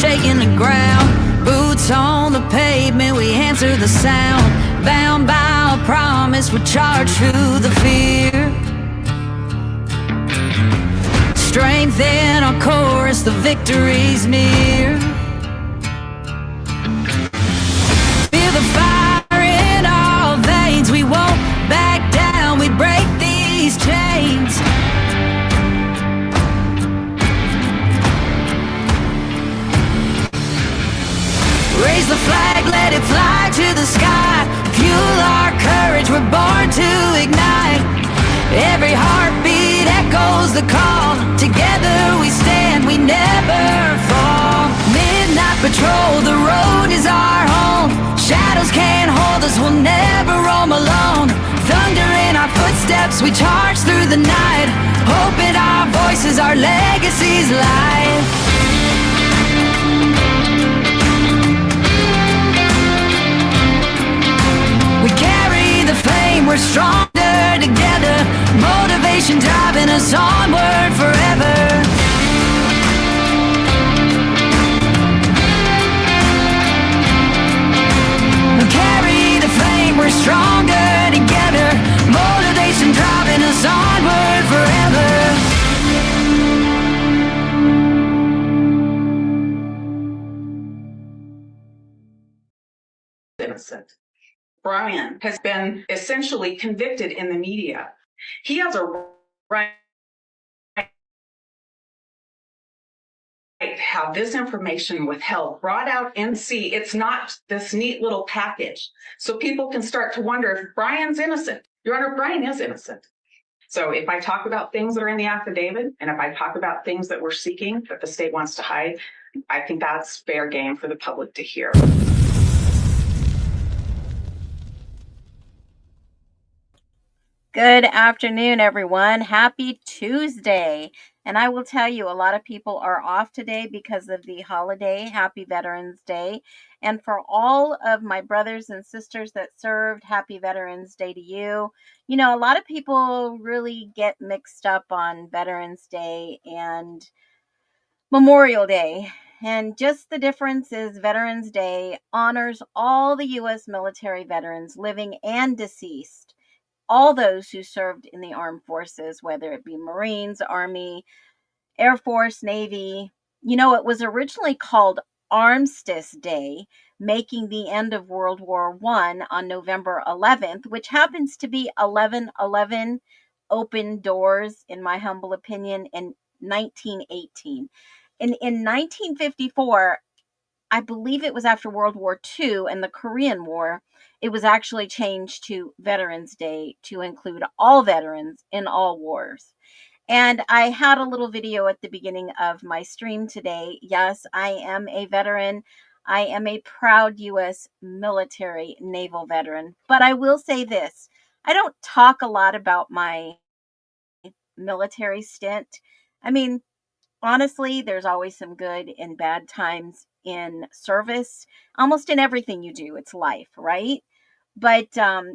shaking the ground. Boots on the pavement, we answer the sound. Bound by a promise, we charge through the fear. Strength in our chorus, the victory's near. Feel the fire in our veins, we won't back down, we break these chains. Raise the flag, let it fly to the sky. Fuel our courage, we're born to ignite. Every heartbeat echoes the call. Together we stand, we never fall. Midnight patrol, the road is our home. Shadows can't hold us, we'll never roam alone. Thunder in our footsteps, we charge through the night. Hope in our voices, our legacy's light. We carry the flame, we're stronger together. Motivation driving us onward forever. We carry the flame, we're stronger together. Motivation driving us onward forever. Innocent. Brian has been essentially convicted in the media. He has a right to have this information withheld, brought out and see. It's not this neat little package. So people can start to wonder if Brian's innocent. Your Honor, Brian is innocent. So if I talk about things that are in the affidavit, and if I talk about things that we're seeking that the state wants to hide, I think that's fair game for the public to hear. Good afternoon, everyone. Happy Tuesday. And I will tell you, a lot of people are off today because of the holiday. Happy Veterans Day. And for all of my brothers and sisters that served, happy Veterans Day to you. You know, a lot of people really get mixed up on Veterans Day and Memorial Day. And just the difference is Veterans Day honors all the U.S. military veterans, living and deceased. All those who served in the armed forces, whether it be Marines, Army, Air Force, Navy. You know, it was originally called Armistice Day, making the end of World War I on November 11th, which happens to be 11/11, open doors, in my humble opinion, in 1918. In 1954, I believe it was after World War II and the Korean War, it was actually changed to Veterans Day to include all veterans in all wars. And I had a little video at the beginning of my stream today. Yes, I am a veteran. I am a proud U.S. military naval veteran. But I will say this, I don't talk a lot about my military stint. I mean, honestly, there's always some good and bad times in service. Almost in everything you do, it's life, right? But,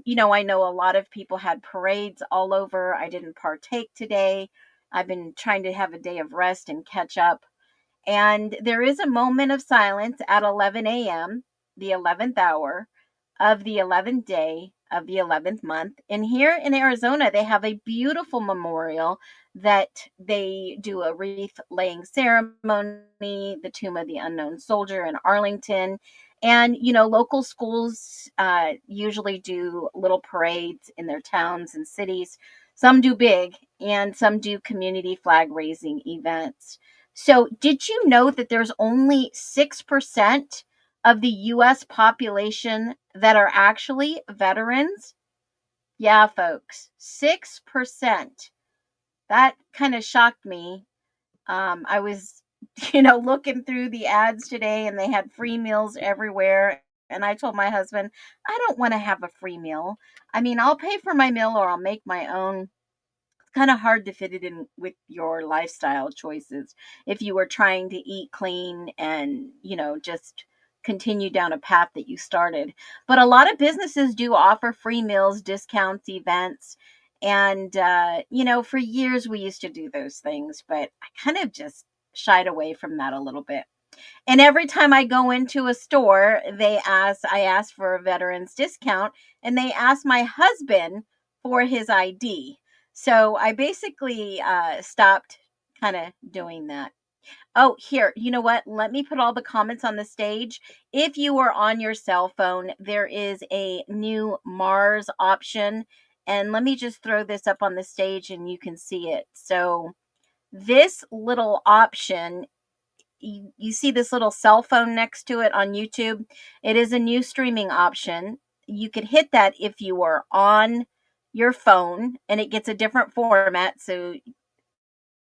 you know, I know a lot of people had parades all over. I didn't partake today. I've been trying to have a day of rest and catch up. And there is a moment of silence at 11 a.m., the 11th hour of the 11th day of the 11th month. And here in Arizona, they have a beautiful memorial that they do a wreath laying ceremony, the Tomb of the Unknown Soldier in Arlington. And, you know, local schools usually do little parades in their towns and cities. Some do big, and some do community flag raising events. So did you know that there's only 6% of the U.S. population that are actually veterans? Yeah, folks, 6%. That kind of shocked me. I was, looking through the ads today and they had free meals everywhere. And I told my husband, I don't want to have a free meal. I mean, I'll pay for my meal or I'll make my own. It's kind of hard to fit it in with your lifestyle choices if you were trying to eat clean and, just continue down a path that you started. But a lot of businesses do offer free meals, discounts, events. And, for years we used to do those things, but I kind of just shied away from that a little bit. And every time I go into a store, I ask for a veterans discount, and they ask my husband for his ID. So I basically stopped kind of doing that. Oh, here, you know what? Let me put all the comments on the stage. If you are on your cell phone, there is a new Mars option. And let me just throw this up on the stage and you can see it. So, this little option, you see this little cell phone next to it on YouTube. It is a new streaming option. You could hit that if you are on your phone, and it gets a different format. So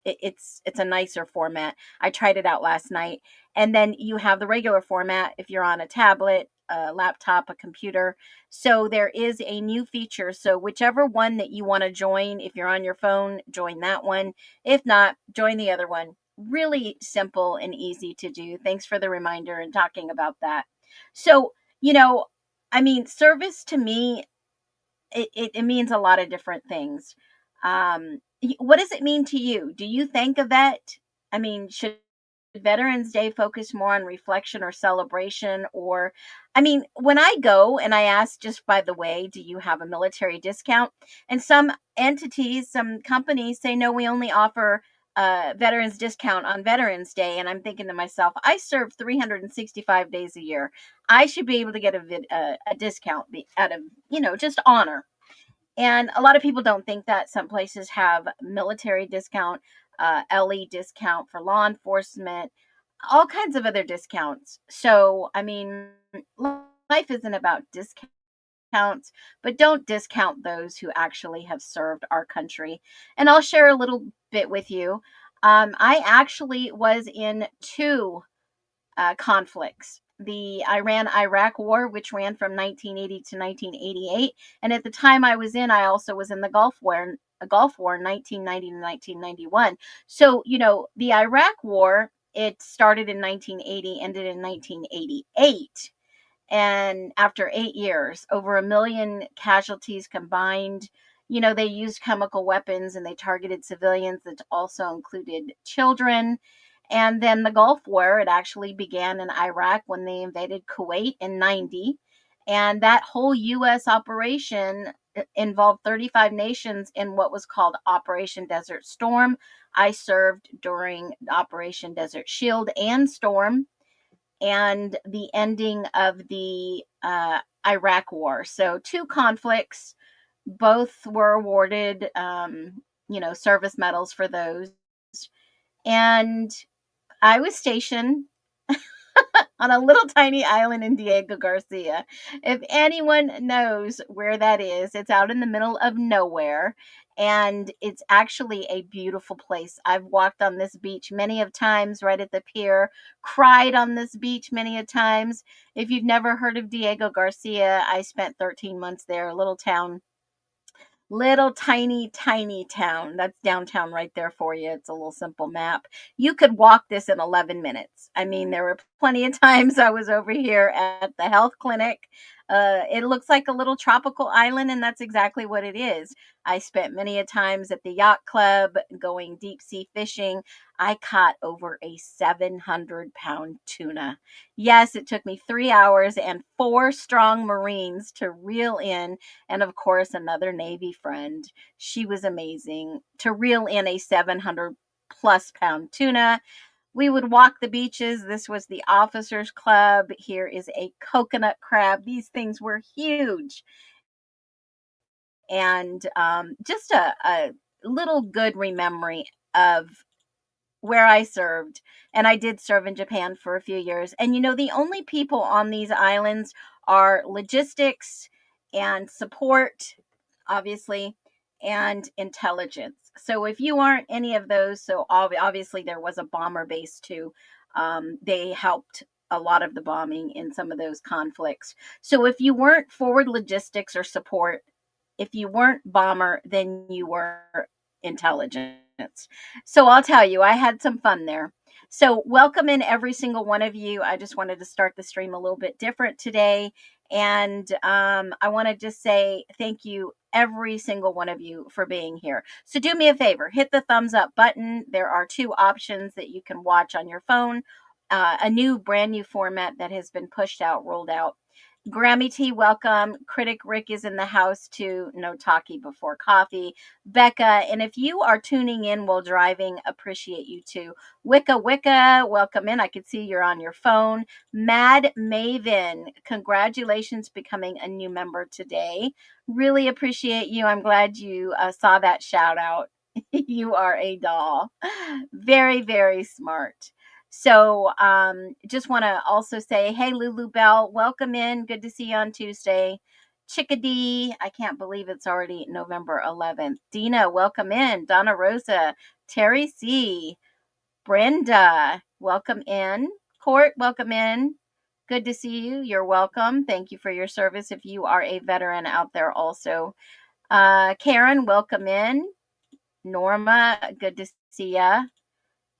it's a nicer format. I tried it out last night. And then you have the regular format if you're on a tablet, a laptop, a computer. So there is a new feature. So whichever one that you want to join, if you're on your phone, join that one. If not, join the other one. Really simple and easy to do. Thanks for the reminder and talking about that. So, I mean, service to me, it means a lot of different things. What does it mean to you? Do you think of that? I mean, should Veterans Day focus more on reflection or celebration? Or, I mean, when I go and I ask, just by the way, do you have a military discount? And some entities, some companies say, no, we only offer a veterans discount on Veterans Day. And I'm thinking to myself, I serve 365 days a year. I should be able to get a discount out of, just honor. And a lot of people don't think that. Some places have military discount, LE discount for law enforcement, all kinds of other discounts. So, I mean, life isn't about discounts, but don't discount those who actually have served our country. And I'll share a little bit with you. I actually was in two conflicts. The Iran Iraq War, which ran from 1980 to 1988. And at the time I was in, I also was in the Gulf War 1990 to 1991. So, the Iraq War, it started in 1980, ended in 1988. And after 8 years, over 1 million casualties combined. They used chemical weapons and they targeted civilians that also included children. And then the Gulf War, it actually began in Iraq when they invaded Kuwait in 90. And that whole U.S. operation involved 35 nations in what was called Operation Desert Storm. I served during Operation Desert Shield and Storm and the ending of the Iraq War. So, two conflicts, both were awarded, service medals for those. And I was stationed on a little tiny island in Diego Garcia. If anyone knows where that is, it's out in the middle of nowhere. And it's actually a beautiful place. I've walked on this beach many of times right at the pier, cried on this beach many a times. If you've never heard of Diego Garcia, I spent 13 months there, a little tiny town. That's downtown right there for you. It's a little simple map. You could walk this in 11 minutes. I mean, there were plenty of times I was over here at the health clinic. It looks like a little tropical island, and that's exactly what it is. I spent many a times at the yacht club going deep sea fishing. I caught over a 700-pound tuna. Yes, it took me 3 hours and 4 strong Marines to reel in, and of course, another Navy friend. She was amazing to reel in a 700+ pound tuna. We would walk the beaches. This was the officers club. Here is a coconut crab. These things were huge. And just a little good memory of where I served. And I did serve in Japan for a few years. And the only people on these islands are logistics and support, obviously, and intelligence. So if you aren't any of those, so obviously there was a bomber base too. They helped a lot of the bombing in some of those conflicts. So if you weren't forward logistics or support, if you weren't bomber, then you were intelligence. So I'll tell you, I had some fun there. So welcome in every single one of you. I just wanted to start the stream a little bit different today. And I want to just say thank you, every single one of you, for being here. So do me a favor, hit the thumbs up button. There are two options that you can watch on your phone. a new brand new format that has been pushed out, rolled out. Grammy T, welcome. Critic Rick is in the house too. No talkie before coffee. Becca, and if you are tuning in while driving, appreciate you too. Wicca, welcome in. I can see you're on your phone. Mad Maven, congratulations becoming a new member today. Really appreciate you. I'm glad you saw that shout out. You are a doll. Very, very smart. So just want to also say, hey, Lulu Bell, welcome in. Good to see you on Tuesday. Chickadee, I can't believe it's already November 11th. Dina, welcome in. Donna Rosa, Terry C, Brenda, welcome in. Court, welcome in. Good to see you. You're welcome. Thank you for your service if you are a veteran out there also. Karen, welcome in. Norma, good to see ya.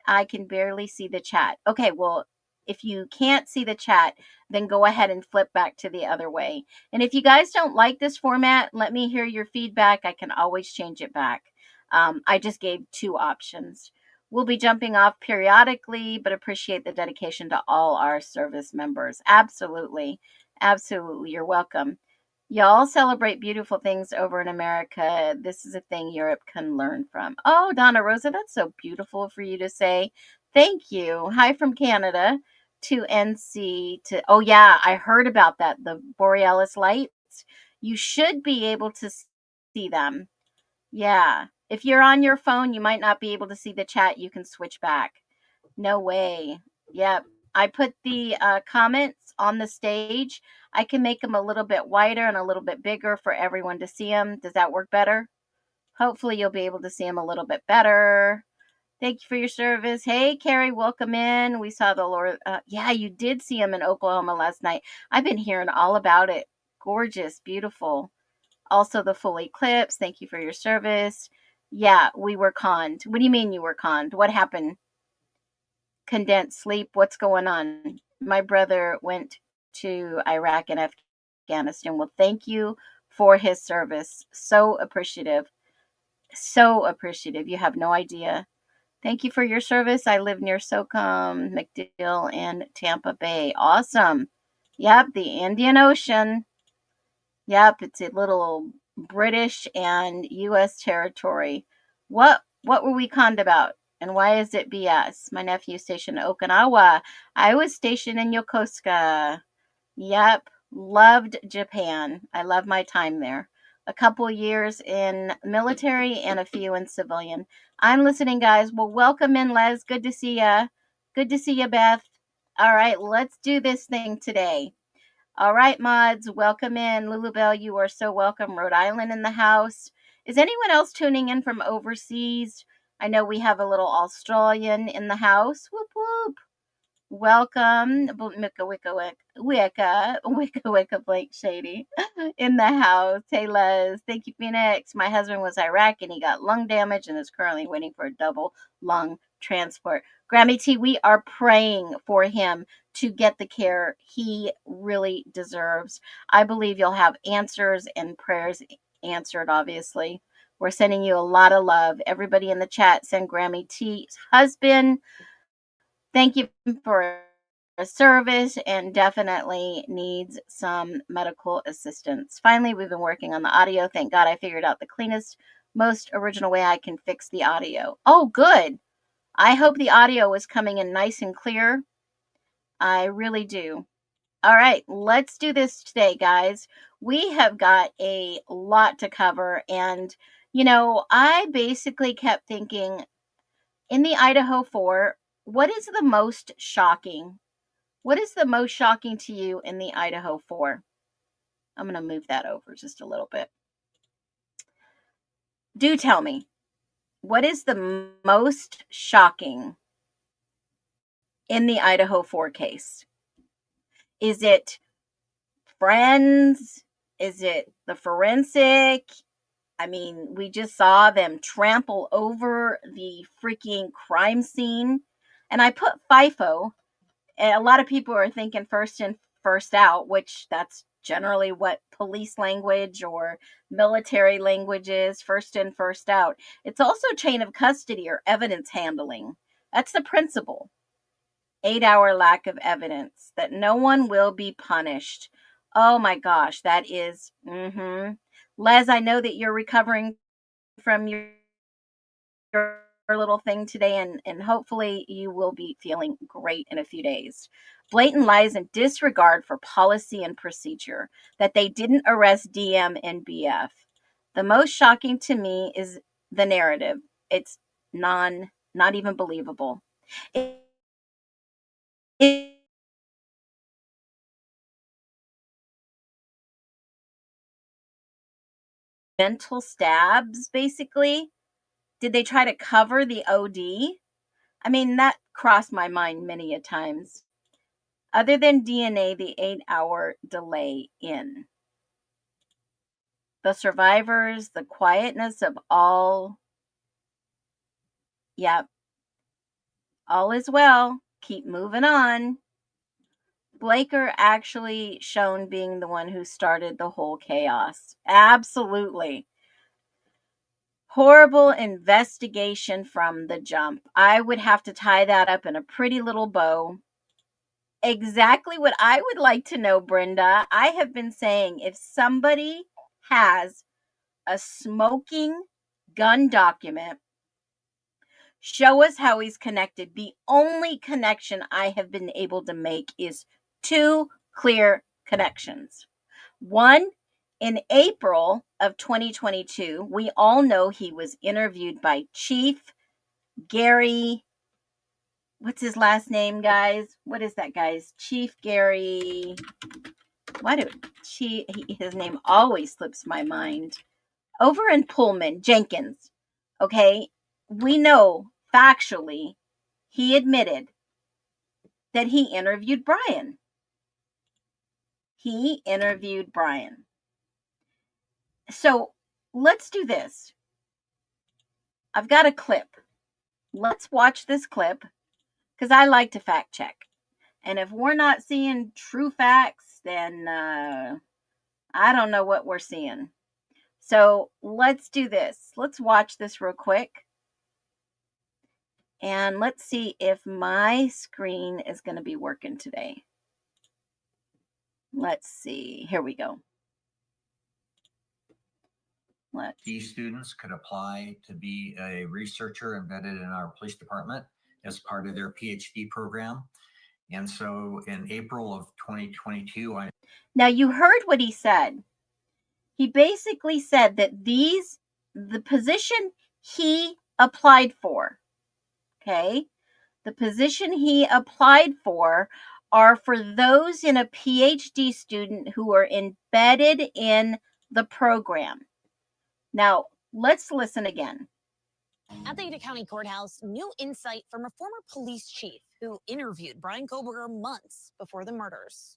I can barely see the chat. Okay, well, if you can't see the chat, then go ahead and flip back to the other way. And if you guys don't like this format, let me hear your feedback. I can always change it back. I just gave 2 options. We'll be jumping off periodically, but appreciate the dedication to all our service members. Absolutely. Absolutely. You're welcome. Y'all celebrate beautiful things over in America. This is a thing Europe can learn from. Oh, Donna Rosa, that's so beautiful for you to say. Thank you. Hi from Canada to NC to, oh yeah, I heard about that. The Borealis lights. You should be able to see them. Yeah. If you're on your phone, you might not be able to see the chat. You can switch back. No way. Yep. I put the comments on the stage. I can make them a little bit wider and a little bit bigger for everyone to see them. Does that work better? Hopefully you'll be able to see them a little bit better. Thank you for your service. Hey, Carrie, welcome in. We saw the Lord. Yeah, you did see him in Oklahoma last night. I've been hearing all about it. Gorgeous, beautiful. Also the full eclipse. Thank you for your service. Yeah, we were conned. What do you mean you were conned? What happened? Condensed sleep. What's going on? My brother went to Iraq and Afghanistan. Well, thank you for his service. So appreciative. So appreciative. You have no idea. Thank you for your service. I live near SOCOM, McDill, and Tampa Bay. Awesome. Yep, the Indian Ocean. Yep, it's a little British and U.S. territory. What were we conned about? And why is it BS? My nephew stationed in Okinawa. I was stationed in Yokosuka. Yep, loved Japan. I love my time there. A couple years in military and a few in civilian. I'm listening, guys. Well, welcome in, Les. Good to see ya. Good to see you, Beth. All right, let's do this thing today. All right, mods, welcome in. Lulubelle, you are so welcome. Rhode Island in the house. Is anyone else tuning in from overseas? I know we have a little Australian in the house. Whoop, whoop. Welcome, Wicca, Blake Shady in the house. Hey, Les. Thank you, Phoenix. My husband was Iraq and he got lung damage and is currently waiting for a double lung transport. Grammy T, we are praying for him to get the care he really deserves. I believe you'll have answers and prayers answered, obviously. We're sending you a lot of love. Everybody in the chat, send Grammy T's husband. Thank you for a service and definitely needs some medical assistance. Finally, we've been working on the audio. Thank God I figured out the cleanest, most original way I can fix the audio. Oh, good. I hope the audio is coming in nice and clear. I really do. All right, let's do this today, guys. We have got a lot to cover. And, I basically kept thinking in the Idaho 4, what is the most shocking? What is the most shocking to you in the Idaho 4? I'm going to move that over just a little bit. Do tell me, what is the most shocking in the Idaho 4 case? Is it friends? Is it the forensic? I mean, we just saw them trample over the freaking crime scene. And I put FIFO. And a lot of people are thinking first in, first out, which that's generally what police language or military language is, first in, first out. It's also chain of custody or evidence handling. That's the principle. 8-hour lack of evidence, that no one will be punished. Oh my gosh, that is, Les, I know that you're recovering from your little thing today, and hopefully you will be feeling great in a few days. Blatant lies and disregard for policy and procedure, that they didn't arrest DM and BF. The most shocking to me is the narrative. It's not even believable. It mental stabs, basically. Did they try to cover the OD? I mean, that crossed my mind many a times. Other than DNA, the 8-hour delay in. The survivors, the quietness of all. Yep, all is well. Keep moving on. Blaker actually shown being the one who started the whole chaos. Absolutely. Horrible investigation from the jump. I would have to tie that up in a pretty little bow. Exactly what I would like to know, Brenda. I have been saying, if somebody has a smoking gun document, show us how he's connected. The only connection I have been able to make is two clear connections. One, in April of 2022, we all know he was interviewed by Chief Gary. What's his last name, guys? What is that, guys? Chief Gary. His name always slips my mind. Over in Pullman, Jenkins. Okay, we know factually he admitted that he interviewed Brian. He interviewed Brian. So let's do this. I've got a clip. Let's watch this clip because I like to fact check. And if we're not seeing true facts, then I don't know what we're seeing. So let's do this. Let's watch this real quick. And let's see if my screen is going to be working today. Let's see. Here we go. These students could apply to be a researcher embedded in our police department as part of their PhD program. And so in April of 2022, Now you heard what he said. He basically said that the position he applied for, okay, the position he applied for are for those in a PhD student who are embedded in the program. Now, let's listen again. At the Idaho County Courthouse, new insight from a former police chief who interviewed Brian Kohberger months before the murders.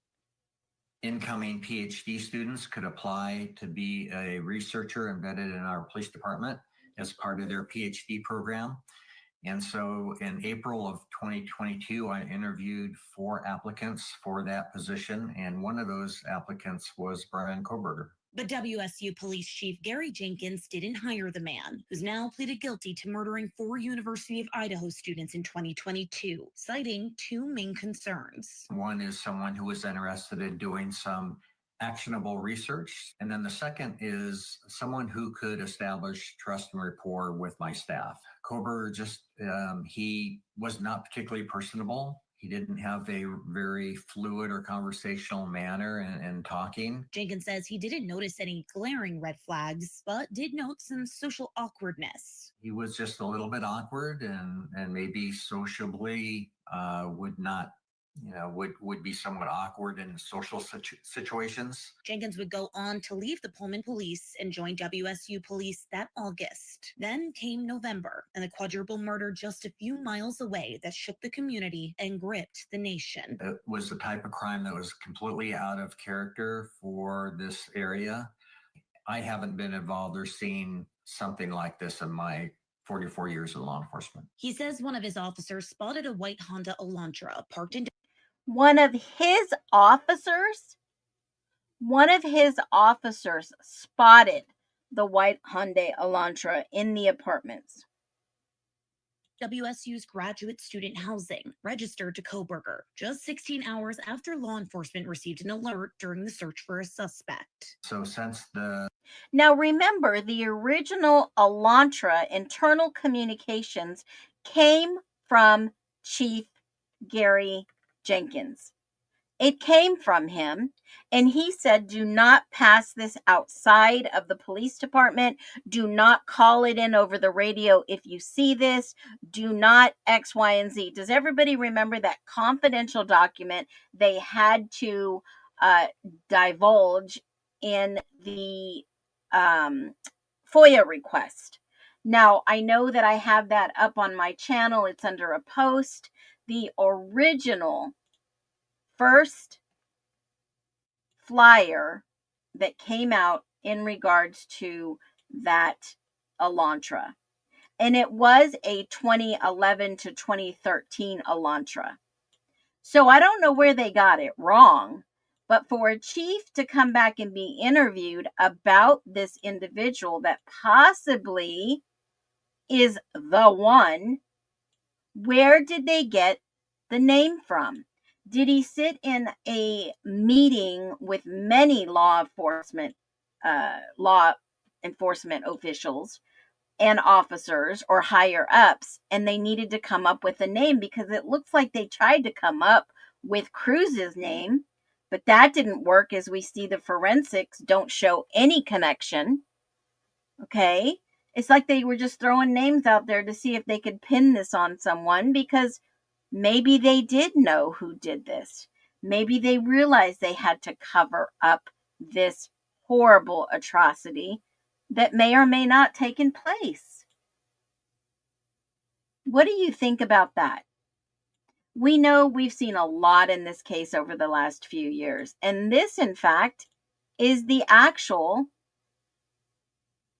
Incoming PhD students could apply to be a researcher embedded in our police department as part of their PhD program. And so in April of 2022, I interviewed 4 applicants for that position, and one of those applicants was Brian Kohberger. But WSU Police Chief Gary Jenkins didn't hire the man, who's now pleaded guilty to murdering 4 University of Idaho students in 2022, citing 2 main concerns. One is someone who was interested in doing some actionable research. And then the second is someone who could establish trust and rapport with my staff. Kohberger he was not particularly personable. He didn't have a very fluid or conversational manner in talking. Jenkins says he didn't notice any glaring red flags, but did note some social awkwardness. He was just a little bit awkward and maybe sociably would be somewhat awkward in social situations. Jenkins would go on to leave the Pullman Police and join WSU Police that August. Then came November, and the quadruple murder just a few miles away that shook the community and gripped the nation. It was the type of crime that was completely out of character for this area. I haven't been involved or seen something like this in my 44 years in law enforcement. He says one of his officers spotted a white Honda Elantra parked in. One of his officers spotted the white Hyundai Elantra in the apartments. WSU's graduate student housing, registered to Kohberger, just 16 hours after law enforcement received an alert during the search for a suspect. So since the Now remember, the original Elantra internal communications came from Chief Gary Jenkins. It came from him, and he said, do not pass this outside of the police department. Do not call it in over the radio if you see this. Do not X, Y, and Z. Does everybody remember that confidential document they had to divulge in the FOIA request? Now, I know that I have that up on my channel. It's under a post. The original first flyer that came out in regards to that Elantra. And it was a 2011 to 2013 Elantra. So I don't know where they got it wrong, but for a chief to come back and be interviewed about this individual that possibly is the one, where did they get the name from? Did he sit in a meeting with many law enforcement officials and officers or higher ups, and they needed to come up with a name? Because it looks like they tried to come up with Cruz's name, but that didn't work, as we see the forensics don't show any connection. Okay, it's like they were just throwing names out there to see if they could pin this on someone, because maybe they did know who did this. Maybe they realized they had to cover up this horrible atrocity that may or may not taken place. What do you think about that? We know we've seen a lot in this case over the last few years, and this, in fact, is the actual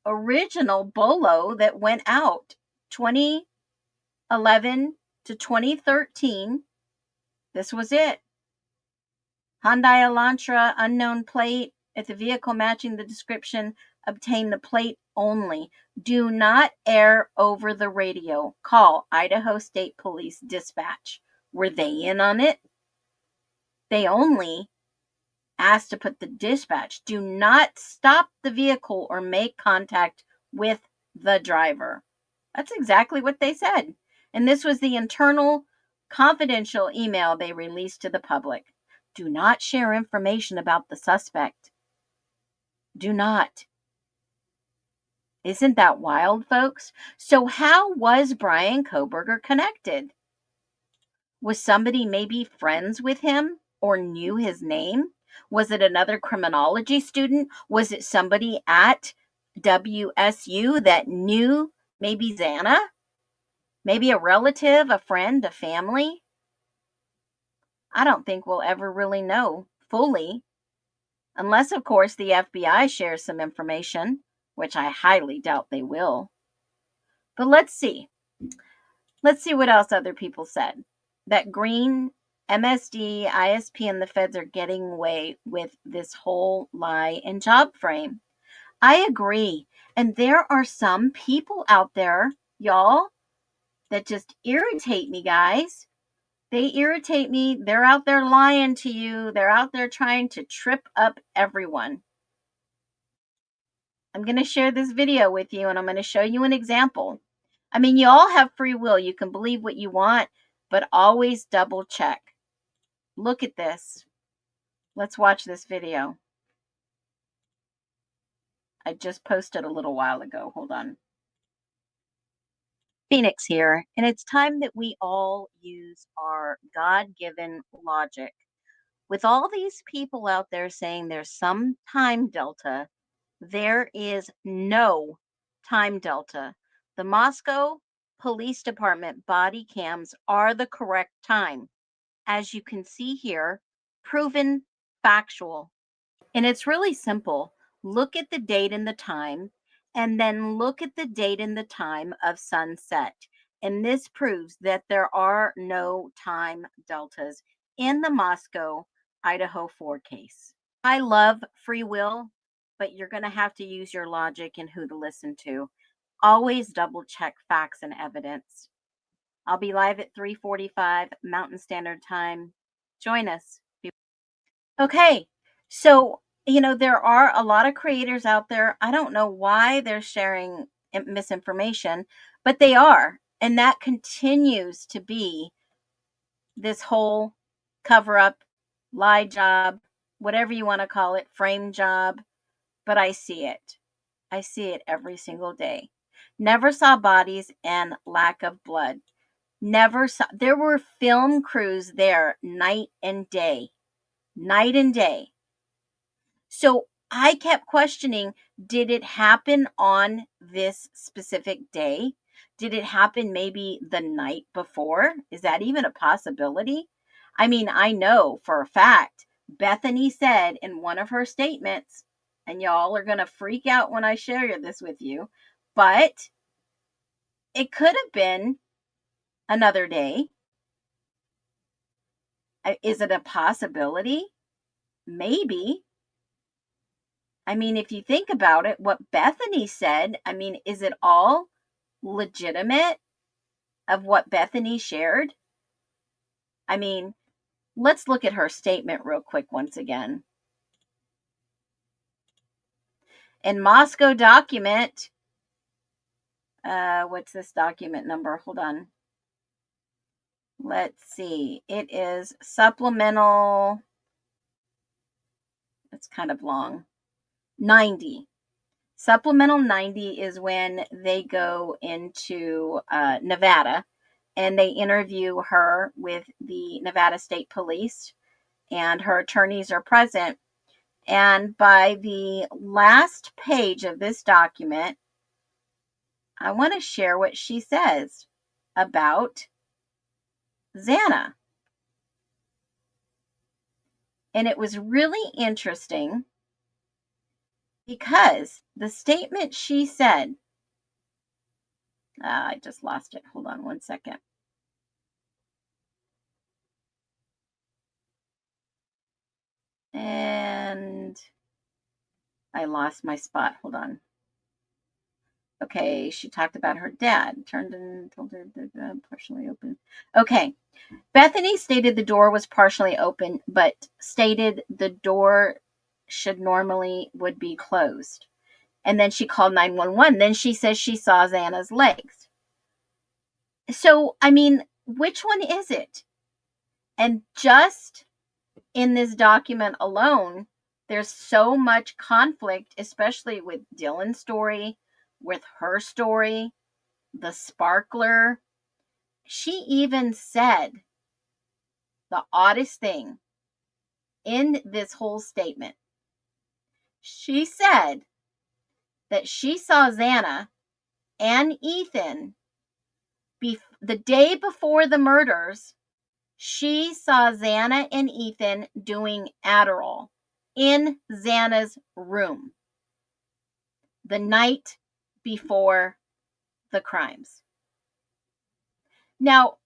original bolo that went out 2011 to 2013. This was it. Hyundai Elantra, unknown plate. If the vehicle matching the description, obtain the plate only. Do not air over the radio. Call Idaho State Police Dispatch. Were they in on it? They only asked to put the dispatch. Do not stop the vehicle or make contact with the driver. That's exactly what they said. And this was the internal confidential email they released to the public. Do not share information about the suspect. Do not. Isn't that wild, folks? So how was Brian Kohberger connected? Was somebody maybe friends with him or knew his name? Was it another criminology student? Was it somebody at WSU that knew maybe Xana? Maybe a relative, a friend, a family? I don't think we'll ever really know fully. Unless, of course, the FBI shares some information, which I highly doubt they will. But let's see. Let's see what else other people said. That Green, MSD, ISP, and the feds are getting away with this whole lie and job frame. I agree. And there are some people out there, y'all, that just irritate me, guys. They irritate me. They're out there lying to you. They're out there trying to trip up everyone. I'm going to share this video with you, and I'm going to show you an example. I mean, you all have free will. You can believe what you want, but always double check. Look at this. Let's watch this video. I just posted a little while ago. Hold on. Phoenix here, and it's time that we all use our God-given logic. With all these people out there saying there's some time delta, there is no time delta. The Moscow Police Department body cams are the correct time. As you can see here, proven factual. And it's really simple. Look at the date and the time, and then look at the date and the time of sunset. And this proves that there are no time deltas in the Moscow, Idaho 4 case. I love free will, but you're going to have to use your logic and who to listen to. Always double check facts and evidence. I'll be live at 3:45 Mountain Standard Time. Join us. Okay, so, there are a lot of creators out there. I don't know why they're sharing misinformation, but they are. And that continues to be this whole cover up, lie job, whatever you want to call it, frame job. But I see it. I see it every single day. Never saw bodies and lack of blood. Never saw, there were film crews there night and day. Night and day. So I kept questioning, did it happen on this specific day? Did it happen maybe the night before? Is that even a possibility? I mean, I know for a fact, Bethany said in one of her statements, and y'all are going to freak out when I share this with you, but it could have been another day. Is it a possibility? Maybe. I mean, if you think about it, what Bethany said, I mean, is it all legitimate of what Bethany shared? I mean, let's look at her statement real quick once again. In Moscow document, what's this document number? Hold on. Let's see. It is supplemental. It's kind of long. 90. Supplemental 90 is when they go into Nevada and they interview her with the Nevada State Police, and her attorneys are present. And by the last page of this document, I want to share what she says about Xana. And it was really interesting because the statement she said, I just lost it. Hold on one second. And I lost my spot. Hold on. Okay, she talked about her dad. Turned and told her the partially open. Okay. Bethany stated the door was partially open, but stated the door should normally would be closed. And then she called 911. Then she says she saw Xana's legs. So, I mean, which one is it? And just in this document alone, there's so much conflict, especially with Dylan's story, with her story, the sparkler. She even said the oddest thing in this whole statement. She said that she saw Xana and Ethan the day before the murders. She saw Xana and Ethan doing Adderall in Xana's room the night before the crimes. Now,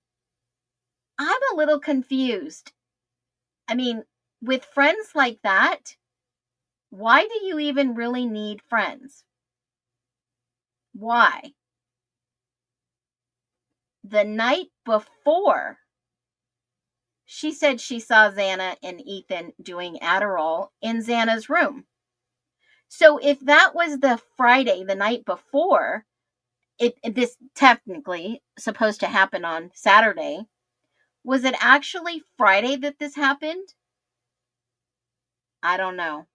I'm a little confused. I mean, with friends like that, why do you even really need friends? Why? The night before, she said she saw Xana and Ethan doing Adderall in Xana's room. So if that was the Friday, the night before, this technically supposed to happen on Saturday, was it actually Friday that this happened? I don't know.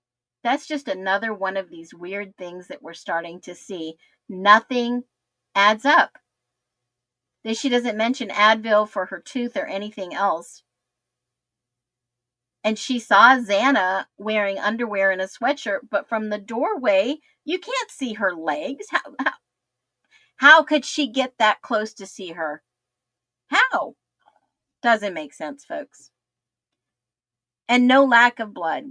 That's just another one of these weird things that we're starting to see. Nothing adds up. She doesn't mention Advil for her tooth or anything else. And she saw Xana wearing underwear and a sweatshirt, but from the doorway, you can't see her legs. How could she get that close to see her? How? Doesn't make sense, folks. And no lack of blood.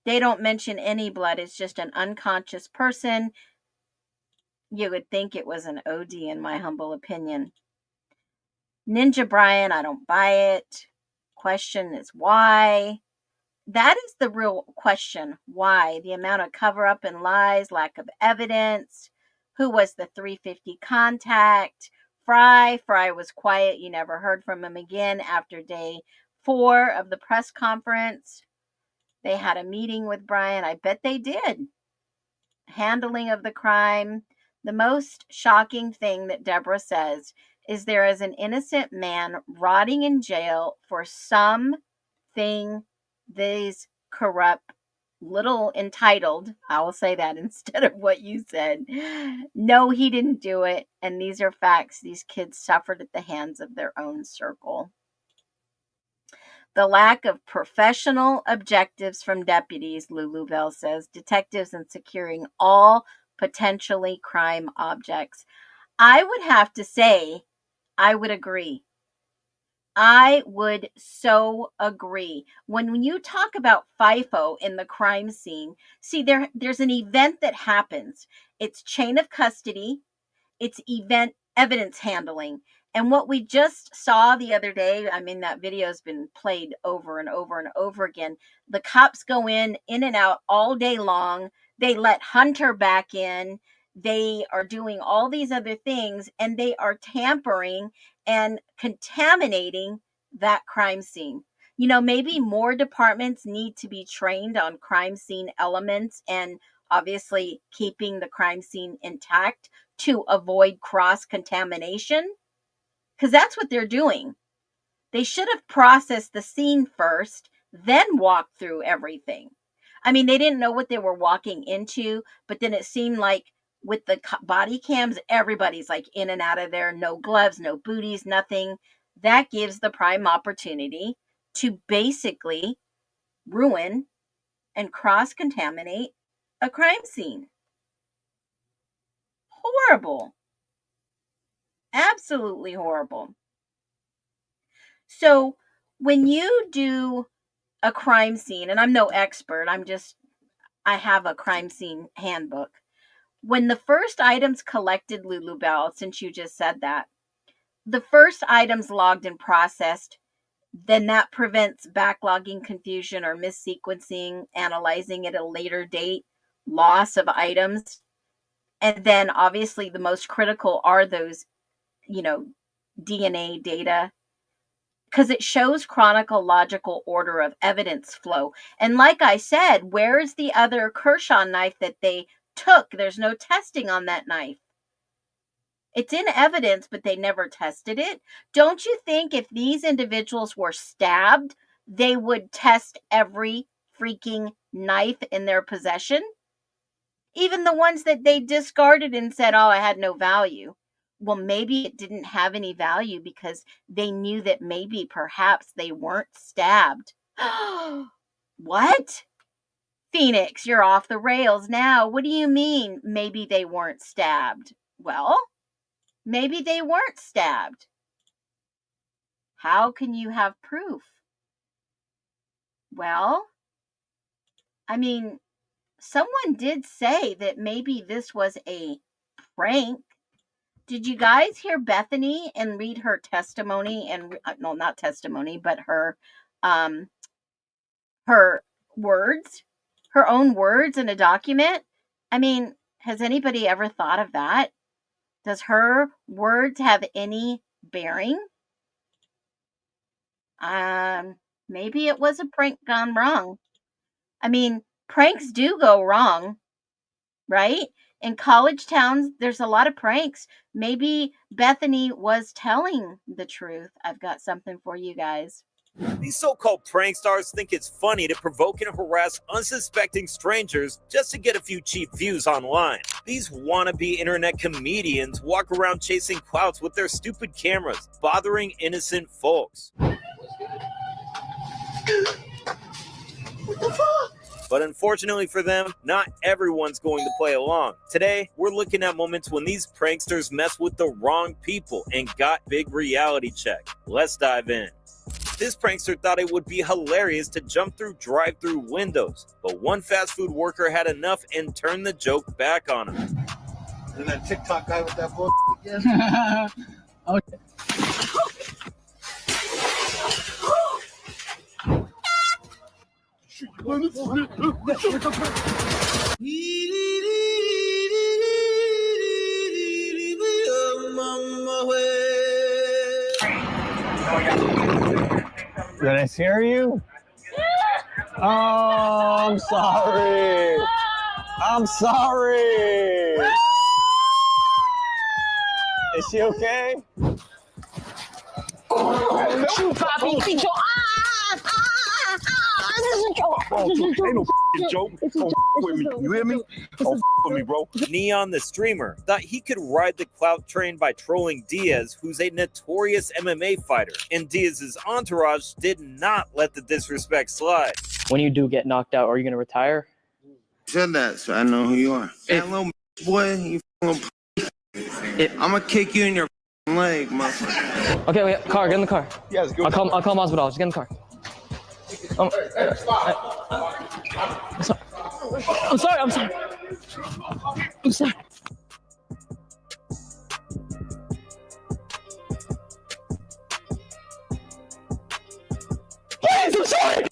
They don't mention any blood. It's just an unconscious person. You would think it was an OD, in my humble opinion. Ninja Brian, I don't buy it. Question is why? That is the real question. Why? The amount of cover up and lies, lack of evidence. Who was the 350 contact? Fry. Fry was quiet. You never heard from him again after day 4 of the press conference. They had a meeting with Brian. I bet they did. Handling of the crime. The most shocking thing that Deborah says is there is an innocent man rotting in jail for something these corrupt little entitled, I will say that instead of what you said. No, he didn't do it. And these are facts. These kids suffered at the hands of their own circle. The lack of professional objectives from deputies, Lulu Bell says, detectives in securing all potentially crime objects. I would have to say, I would agree. I would so agree. When you talk about FIFO in the crime scene, see, there's an event that happens. It's chain of custody. It's event evidence handling. And what we just saw the other day, I mean, that video has been played over and over and over again. The cops go in and out all day long. They let Hunter back in. They are doing all these other things, and they are tampering and contaminating that crime scene. You know, maybe more departments need to be trained on crime scene elements and obviously keeping the crime scene intact to avoid cross-contamination, because that's what they're doing. They should have processed the scene first, then walked through everything. I mean, they didn't know what they were walking into, but then it seemed like with the body cams, everybody's like in and out of there, no gloves, no booties, nothing. That gives the prime opportunity to basically ruin and cross-contaminate a crime scene. Horrible. Absolutely horrible. So when you do a crime scene, and I'm no expert, I have a crime scene handbook. When the first items collected, Lulu Bell, since you just said that, the first items logged and processed, then that prevents backlogging, confusion, or missequencing, analyzing at a later date, loss of items. And then obviously the most critical are those, DNA data, because it shows chronological order of evidence flow. And like I said, where's the other Kershaw knife that they took? There's no testing on that knife. It's in evidence, but they never tested it. Don't you think if these individuals were stabbed, they would test every freaking knife in their possession? Even the ones that they discarded and said, oh, I had no value. Well, maybe it didn't have any value because they knew that maybe perhaps they weren't stabbed. What? Phoenix, you're off the rails now. What do you mean maybe they weren't stabbed? Well, maybe they weren't stabbed. How can you have proof? Well, I mean, someone did say that maybe this was a prank. Did you guys hear Bethany and read her testimony? And no, not testimony, but her words, her own words in a document. I mean, has anybody ever thought of that? Does her words have any bearing? Maybe it was a prank gone wrong. I mean, pranks do go wrong, right? In college towns, there's a lot of pranks. Maybe Bethany was telling the truth. I've got something for you guys. These so-called prank stars think it's funny to provoke and harass unsuspecting strangers just to get a few cheap views online. These wannabe internet comedians walk around chasing clouds with their stupid cameras, bothering innocent folks. What the fuck? But unfortunately for them, not everyone's going to play along. Today, we're looking at moments when these pranksters mess with the wrong people and got big reality check. Let's dive in. This prankster thought it would be hilarious to jump through drive-through windows, but one fast food worker had enough and turned the joke back on him. And that TikTok guy with that bullshit again? Okay. Mama, Did I scare you? Oh, I'm sorry. I'm sorry. Is she okay? Shoot, Poppy. Ain't no joke. Don't with me. You hear me? Don't with me, bro. Neon the streamer thought he could ride the clout train by trolling Diaz, who's a notorious MMA fighter, and Diaz's entourage did not let the disrespect slide. When you do get knocked out, are you going to retire? Said that, so I know who you are. Hey, little boy, you I'm gonna kick you in your leg, motherfucker. Okay, wait, car, get in the car. Yes, go. I'll call hospital. Just get in the car. I'm sorry. I'm sorry. Please, I'm sorry.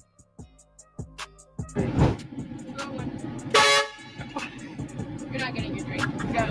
You're not getting your drink. Go.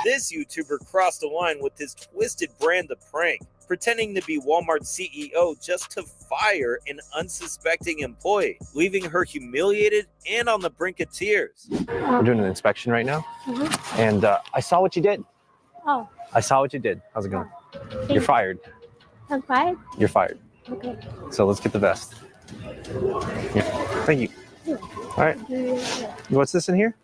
This YouTuber crossed the line with his twisted brand of prank, pretending to be Walmart's CEO just to fire an unsuspecting employee, leaving her humiliated and on the brink of tears. We're doing an inspection right now, and I saw what you did. Oh. I saw what you did. How's it going? You're fired. I'm fired? You're fired. Okay. So let's get the vest. Yeah. Thank you. All right. What's this in here?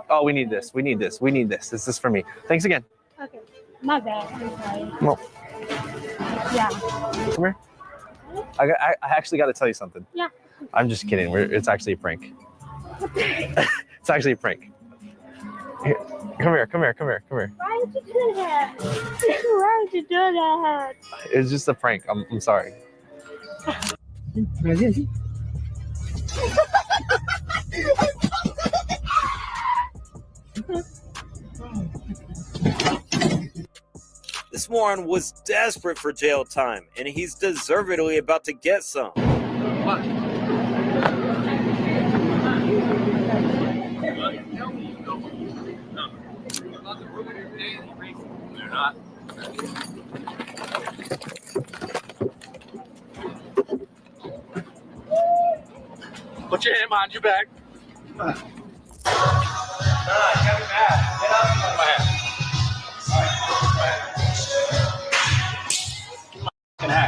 Oh, we need this. We need this. We need this. This is for me. Thanks again. Okay. My bad. I'm sorry. Well, Yeah. come here. I actually got to tell you something. Yeah. I'm just kidding. It's actually a prank. It's actually a prank. Here, come here. Why did you do that? Why did you do that? It's just a prank. I'm sorry. This moron was desperate for jail time, and he's deservedly about to get some. Put your hand behind your back.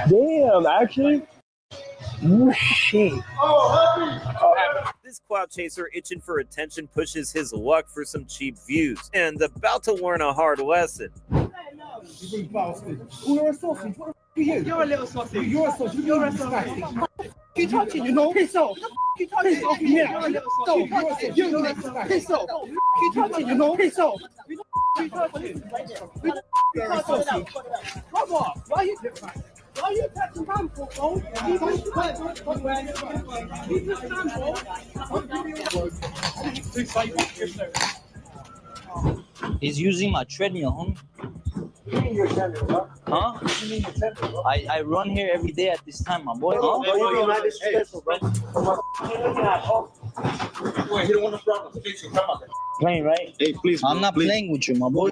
Damn, actually. Oh, shit. This clout chaser itching for attention pushes his luck for some cheap views, and about to learn a hard lesson. You're a sausage. What the f*** are you? You're a little sausage. You're a sausage. You're a sausage. You touch it, you know? Piss off. You touch it. Yeah. You're a little sausage. You're a little sausage. Piss off. You touch it, you know? Piss off. You touch it. You're a sausage. Come on. Why you touching man for, bro? You just stand, bro. He's using my treadmill, homie. Huh? I run here every day at this time, my boy. Huh? Playing, right? Hey, please. I'm not playing with you, my boy.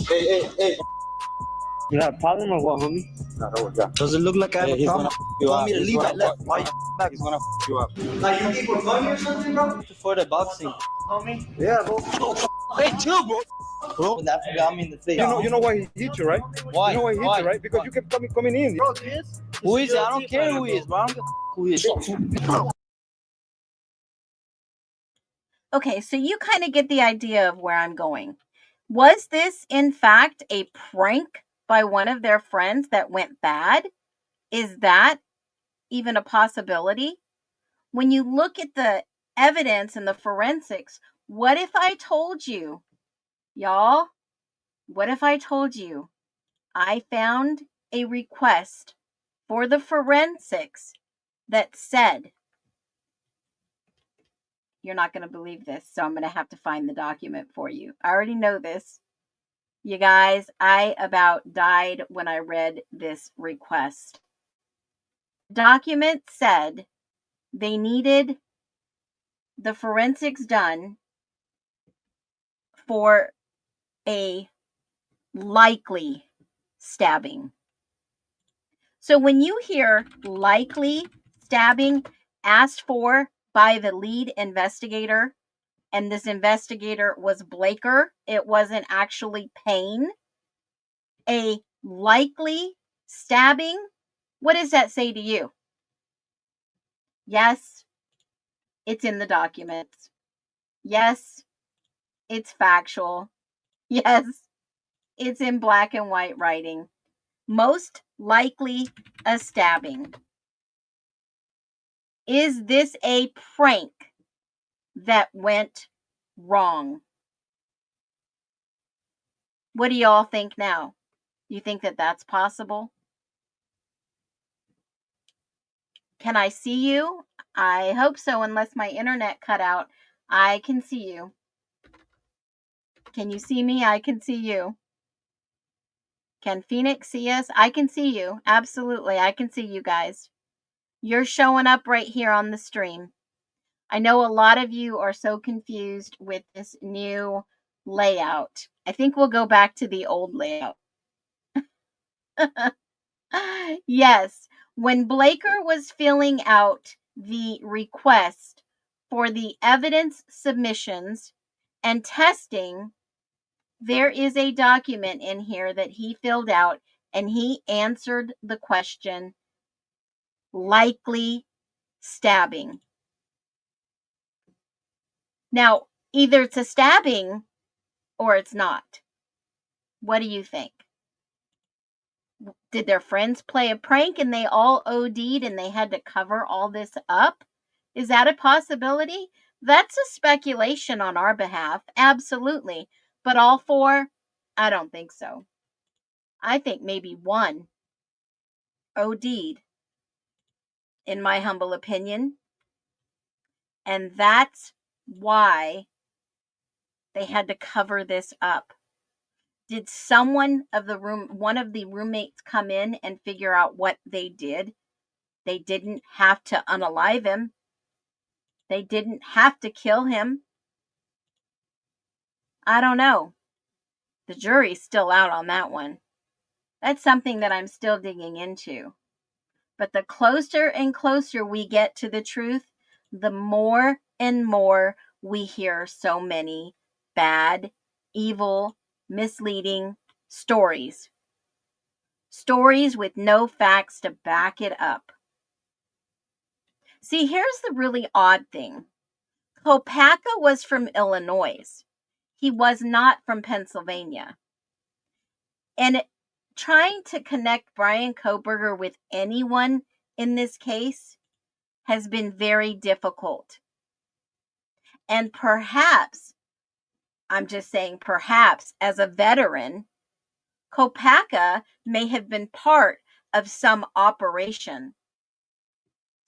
Hey. You got a problem or what, homie? Does it look like I have a problem? You want me to leave at left? Why you back? He's gonna f you up. Like you need more money or something, bro? For the boxing, homie. Yeah, bro. Hey, chill, bro. Bro, that got me in the face. You know why he hit you, right? Why? You know why he hit you, right? Because you kept coming in. Who is it? I don't care who he is, bro. I don't give a who he is. Okay, so you kind of get the idea of where I'm going. Was this, in fact, a prank by one of their friends that went bad? Is that even a possibility? When you look at the evidence and the forensics, what if I told you, y'all, what if I told you I found a request for the forensics that said You're not going to believe this, so I'm going to have to find the document for you. I already know this. You guys, I about died when I read this request. Document said they needed the forensics done for a likely stabbing. So when you hear likely stabbing asked for by the lead investigator, and this investigator was Blaker, it wasn't actually Payne, a likely stabbing, what does that say to you? Yes, it's in the documents. Yes, it's factual. Yes, it's in black and white writing. Most likely a stabbing. Is this a prank that went wrong? What do y'all think now? You think that that's possible? Can I see you? I hope so, unless my internet cut out. I can see you. Can you see me? I can see you. Can Phoenix see us? I can see you. Absolutely. I can see you guys. You're showing up right here on the stream. I know a lot of you are so confused with this new layout. I think we'll go back to the old layout. Yes, when Blaker was filling out the request for the evidence submissions and testing, there is a document in here that he filled out, and he answered the question, likely stabbing. Now, either it's a stabbing or it's not. What do you think? Did their friends play a prank and they all OD'd and they had to cover all this up? Is that a possibility? That's a speculation on our behalf, absolutely. But all four? I don't think so. I think maybe one OD'd, in my humble opinion. And that's why they had to cover this up. Did one of the roommates come in and figure out what they did? They didn't have to unalive him. They didn't have to kill him. I don't know. The jury's still out on that one. That's something that I'm still digging into. But the closer and closer we get to the truth, the more and more we hear so many bad, evil, misleading stories. Stories with no facts to back it up. See, here's the really odd thing. Kopaka was from Illinois. He was not from Pennsylvania. And trying to connect Brian Kohberger with anyone in this case has been very difficult. And perhaps, I'm just saying perhaps, as a veteran, Kopaka may have been part of some operation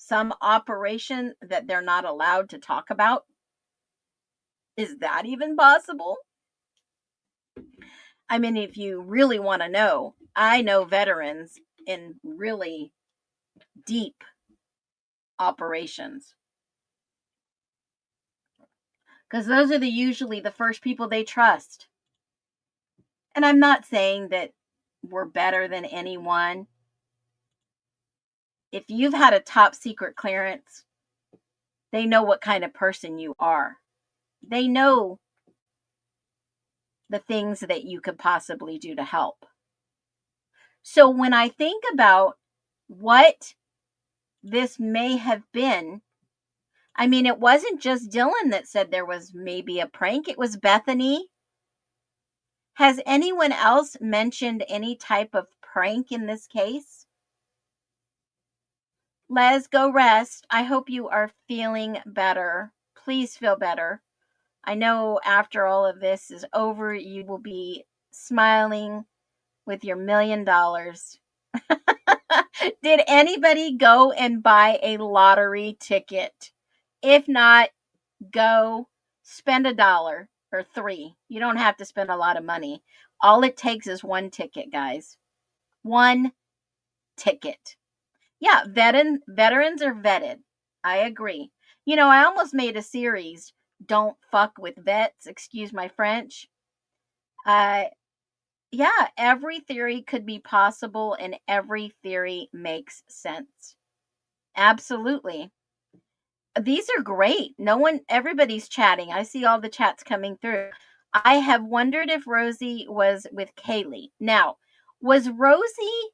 that they're not allowed to talk about. Is that even possible? I mean, if you really want to know, I know veterans in really deep operations. Because those are usually the first people they trust. And I'm not saying that we're better than anyone. If you've had a top secret clearance, they know what kind of person you are. They know the things that you could possibly do to help. So when I think about what this may have been, I mean, it wasn't just Dylan that said there was maybe a prank. It was Bethany. Has anyone else mentioned any type of prank in this case? Les, go rest. I hope you are feeling better. Please feel better. I know after all of this is over, you will be smiling with your $1 million. Did anybody go and buy a lottery ticket? If not, Go spend $1 or $3. You don't have to spend a lot of money. All it takes is one ticket, guys. One ticket. Yeah, veterans are vetted. I agree. You know, I almost made a series, Don't Fuck with Vets, excuse my French. Yeah, every theory could be possible and every theory makes sense. Absolutely. These are great. Everybody's chatting. I see all the chats coming through. I have wondered if Rosie was with Kaylee. Now, was Rosie,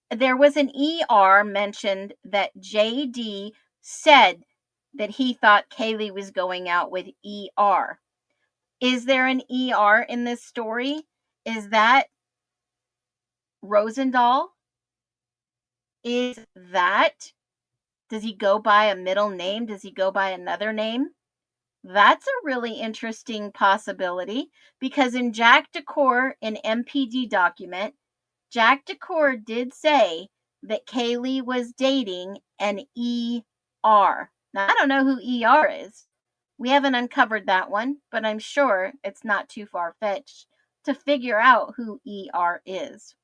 there was an ER mentioned that JD said that he thought Kaylee was going out with ER. Is there an ER in this story? Is that Rosendahl? Is that, does he go by a middle name? Does he go by another name? That's a really interesting possibility because in Jack Decor, an MPD document, Jack Decor did say that Kaylee was dating an ER. Now, I don't know who ER is. We haven't uncovered that one, but I'm sure it's not too far-fetched to figure out who ER is.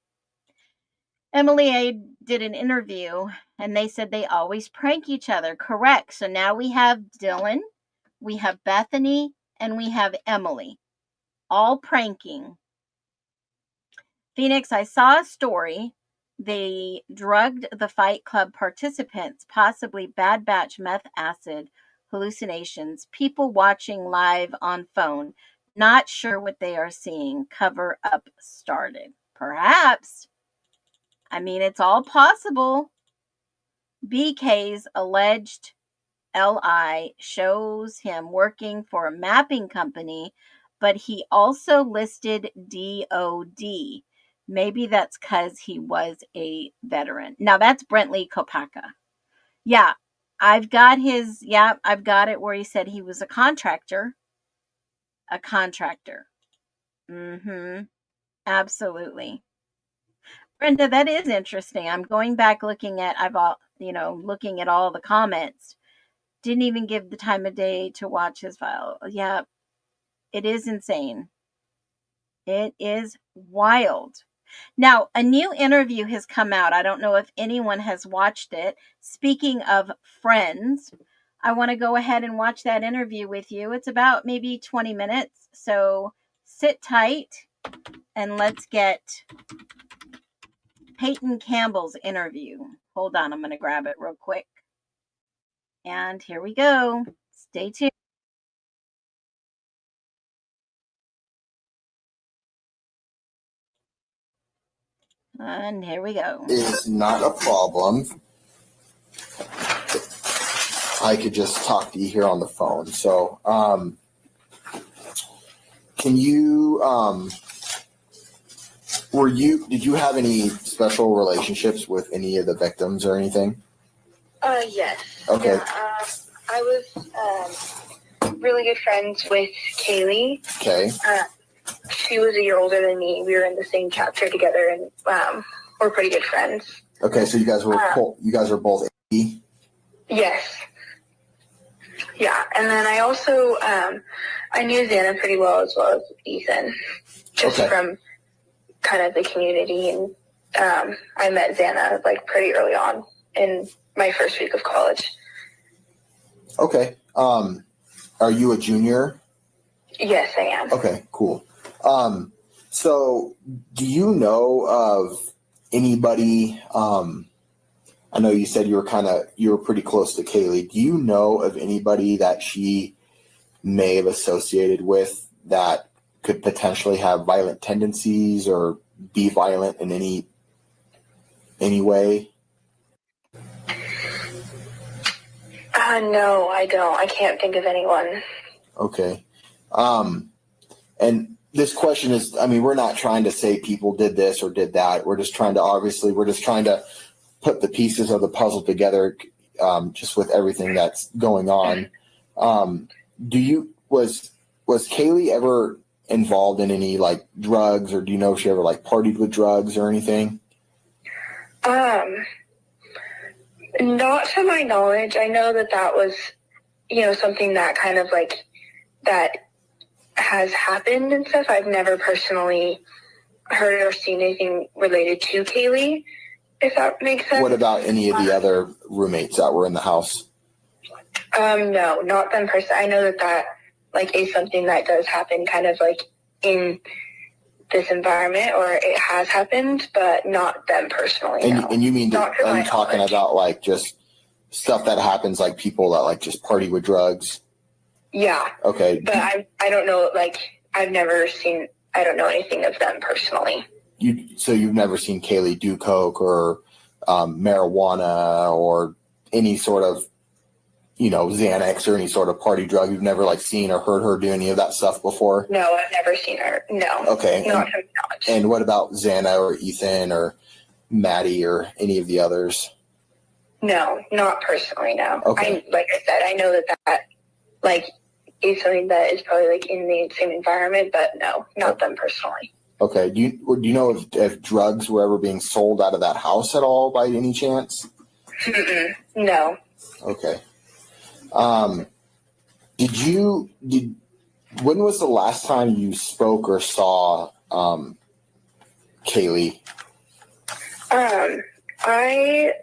Emily A. did an interview and they said they always prank each other. Correct. So now we have Dylan, we have Bethany, and we have Emily. All pranking. Phoenix, I saw a story. They drugged the Fight Club participants, possibly Bad Batch meth acid, hallucinations, people watching live on phone. Not sure what they are seeing. Cover up started. Perhaps. I mean, it's all possible. BK's alleged LI shows him working for a mapping company, but he also listed DOD. Maybe that's because he was a veteran. Now, that's Brentley Kopaka. Yeah, I've got it where he said he was a contractor. A contractor. Absolutely. Brenda, that is interesting. I'm going back looking at looking at all the comments. Didn't even give the time of day to watch his file. Yeah, it is insane. It is wild. Now, a new interview has come out. I don't know if anyone has watched it. Speaking of Friends, I want to go ahead and watch that interview with you. It's about maybe 20 minutes. So sit tight and let's get Peyton Campbell's interview. Hold on, I'm going to grab it real quick. And here we go. Stay tuned. And here we go. It's not a problem. I could just talk to you here on the phone. So, can you, did you have any special relationships with any of the victims or anything? Yes. Okay. Yeah, I was really good friends with Kaylee. Okay. She was a year older than me. We were in the same chapter together, and we're pretty good friends. Okay, so you guys were both 80? Yes. Yeah, and then I also I knew Xana pretty well as Ethan, just from kind of the community, and I met Xana like pretty early on in my first week of college. Okay. Are you a junior? Yes, I am. Okay, cool. So do you know of anybody, I know you said you were pretty close to Kaylee. Do you know of anybody that she may have associated with that could potentially have violent tendencies or be violent in any way? No, I don't. I can't think of anyone. Okay. And this question is, I mean, we're not trying to say people did this or did that. We're just trying to put the pieces of the puzzle together, just with everything that's going on. Was Kaylee ever involved in any like drugs, or do you know if she ever like partied with drugs or anything? Not to my knowledge. I know that was, something that kind of like that has happened and stuff. I've never personally heard or seen anything related to Kaylee, if that makes sense. What about any of the other roommates that were in the house? No, not them personally. I know that like is something that does happen kind of like in this environment, or it has happened, but not them personally. And you mean, are you talking knowledge. about like just stuff that happens, like people that like just party with drugs? Yeah. Okay. But I don't know, like I don't know anything of them personally. So you've never seen Kaylee do coke or marijuana or any sort of, Xanax or any sort of party drug? You've never like seen or heard her do any of that stuff before? No, I've never seen her. No. Okay. Not to my knowledge. And what about Xana or Ethan or Maddie or any of the others? No, not personally, no. Okay. Like I said, I know that like is something that is probably like in the same environment, but no, not them personally. Okay. Do you know if drugs were ever being sold out of that house at all by any chance? No. Okay. When was the last time you spoke or saw Kaylee? I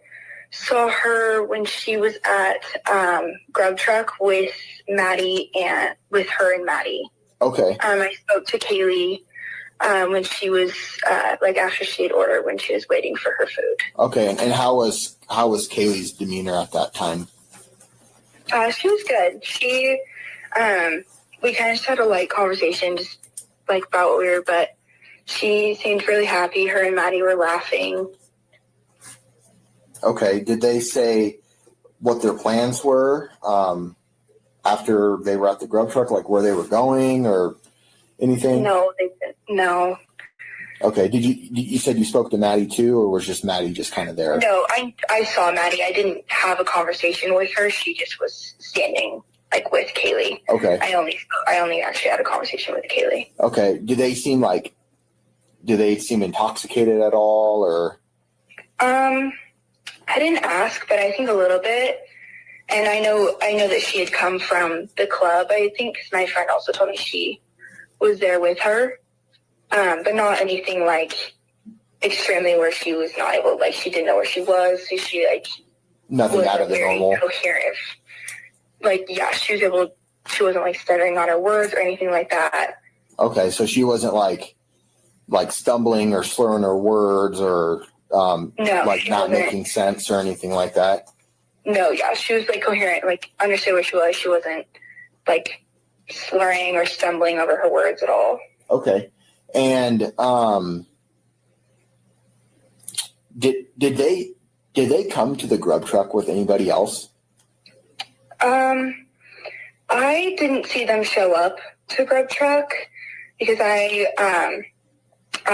saw her when she was at Grub Truck with Maddie and with her and Maddie. Okay. I spoke to Kaylee when she was like after she had ordered, when she was waiting for her food. Okay. And how was Kaylee's demeanor at that time? She was good. She we kind of just had a light conversation, just like about what we were, but she seemed really happy. Her and Maddie were laughing. Okay. Did they say what their plans were after they were at the Grub Truck, like where they were going or anything? No, they didn't. No. Okay. You said you spoke to Maddie too, or was just Maddie just kind of there? No, I saw Maddie. I didn't have a conversation with her. She just was standing like with Kaylee. Okay. I only actually had a conversation with Kaylee. Okay. Do they seem intoxicated at all, or? I didn't ask, but I think a little bit. And I know that she had come from the club, I think, because my friend also told me she was there with her. But not anything like extremely where she was not able, like she didn't know where she was. So she like nothing out of the normal. Coherent. Like, yeah, she wasn't like stuttering on her words or anything like that. Okay, so she wasn't like stumbling or slurring her words or like not making sense or anything like that. No, yeah, she was like coherent, like understood where she was. She wasn't like slurring or stumbling over her words at all. Okay. And did they come to the Grub Truck with anybody else? I didn't see them show up to Grub Truck because I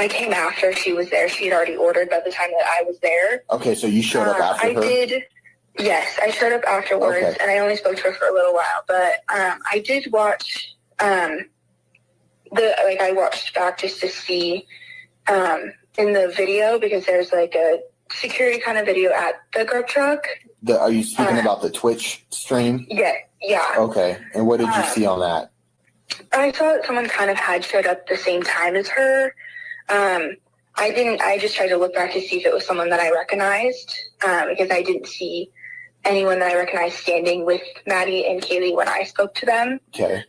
came after she was there. She had already ordered by the time that I was there. Okay, so you showed up after her? I did. Yes, I showed up afterwards, okay. And I only spoke to her for a little while. But I did watch I watched back just to see in the video, because there's like a security kind of video at the Grub Truck. Are you speaking about the Twitch stream? Yeah. Okay, and what did you see on that? I saw that someone kind of had showed up at the same time as her. I just tried to look back to see if it was someone that I recognized, because I didn't see anyone that I recognized standing with Maddie and Kaylee when I spoke to them. Okay.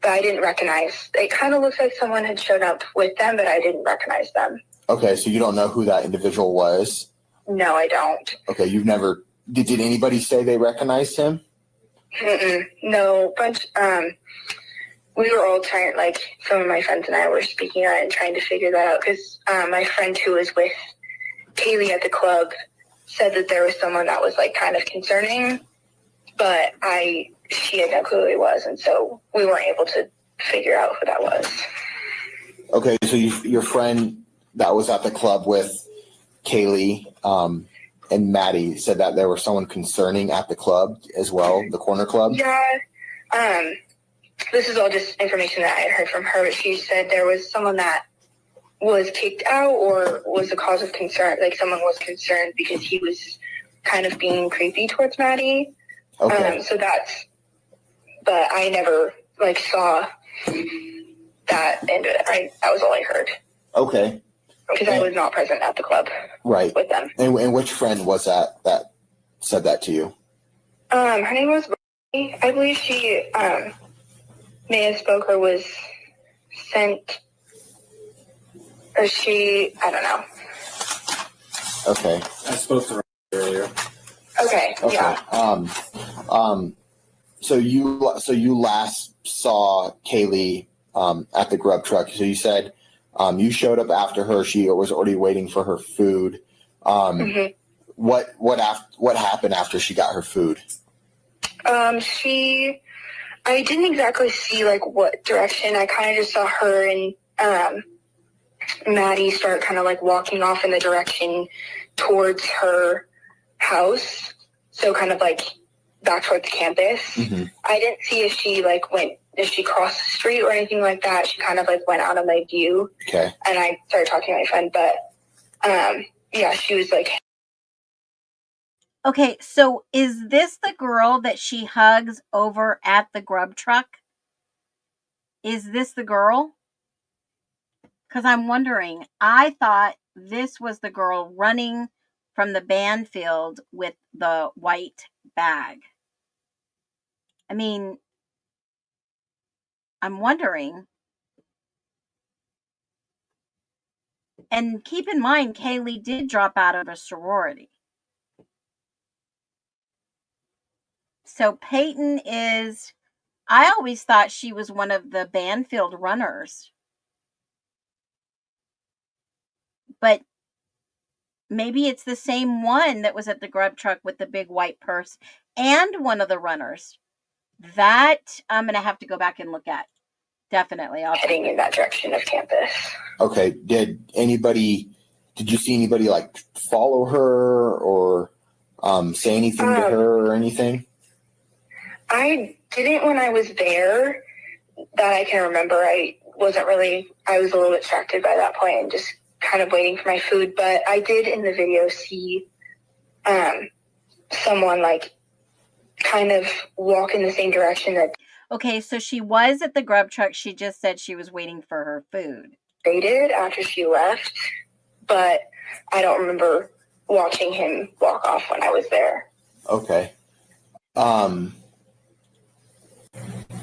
But I didn't recognize. It kind of looks like someone had shown up with them, but I didn't recognize them. Okay, so you don't know who that individual was? No, I don't. Okay, you've never. Did anybody say they recognized him? No, but we were all trying. Like some of my friends and I were speaking on it and trying to figure that out, because my friend who was with Kaylee at the club said that there was someone that was like kind of concerning, but she had no clue who he was, and so we weren't able to figure out who that was. Okay, so your friend that was at the club with Kaylee and Maddie said that there was someone concerning at the club as well, the corner club? Yeah. This is all just information that I had heard from her, but she said there was someone that was kicked out or was a cause of concern. Like someone was concerned because he was kind of being creepy towards Maddie. Okay. So but I never like saw that, and that was all I heard. Okay. Because I was not present at the club. Right. With them. And which friend was that said that to you? Her name was Brittany. I believe she may have spoke or was sent, or I don't know. Okay. I spoke to her earlier. Okay. Yeah. So you last saw Kaylee at the grub truck. So you said you showed up after her. She was already waiting for her food. What happened after she got her food? I didn't exactly see like what direction. I kind of just saw her and Maddie start kind of like walking off in the direction towards her house. So kind of like back towards the campus. I didn't see if she crossed the street or anything like that. She kind of like went out of my view. Okay. And I started talking to my friend, but yeah, she was like. Okay, so is this the girl that she hugs over at the grub truck? Is this the girl? Because I'm wondering, I thought this was the girl running from the band field with the white bag. I mean, I'm wondering. And keep in mind, Kaylee did drop out of a sorority. So Peyton is, I always thought she was one of the Banfield runners. But maybe it's the same one that was at the grub truck with the big white purse and one of the runners. That I'm going to have to go back and look at. Definitely. Heading in that direction of campus. Okay. Did you see anybody like follow her or say anything to her or anything? I didn't when I was there that I can remember. I was a little distracted by that point and just kind of waiting for my food. But I did in the video see someone like kind of walk in the same direction that. Okay, so she was at the grub truck. She just said she was waiting for her food. They did after she left, but I don't remember watching him walk off when I was there. Okay.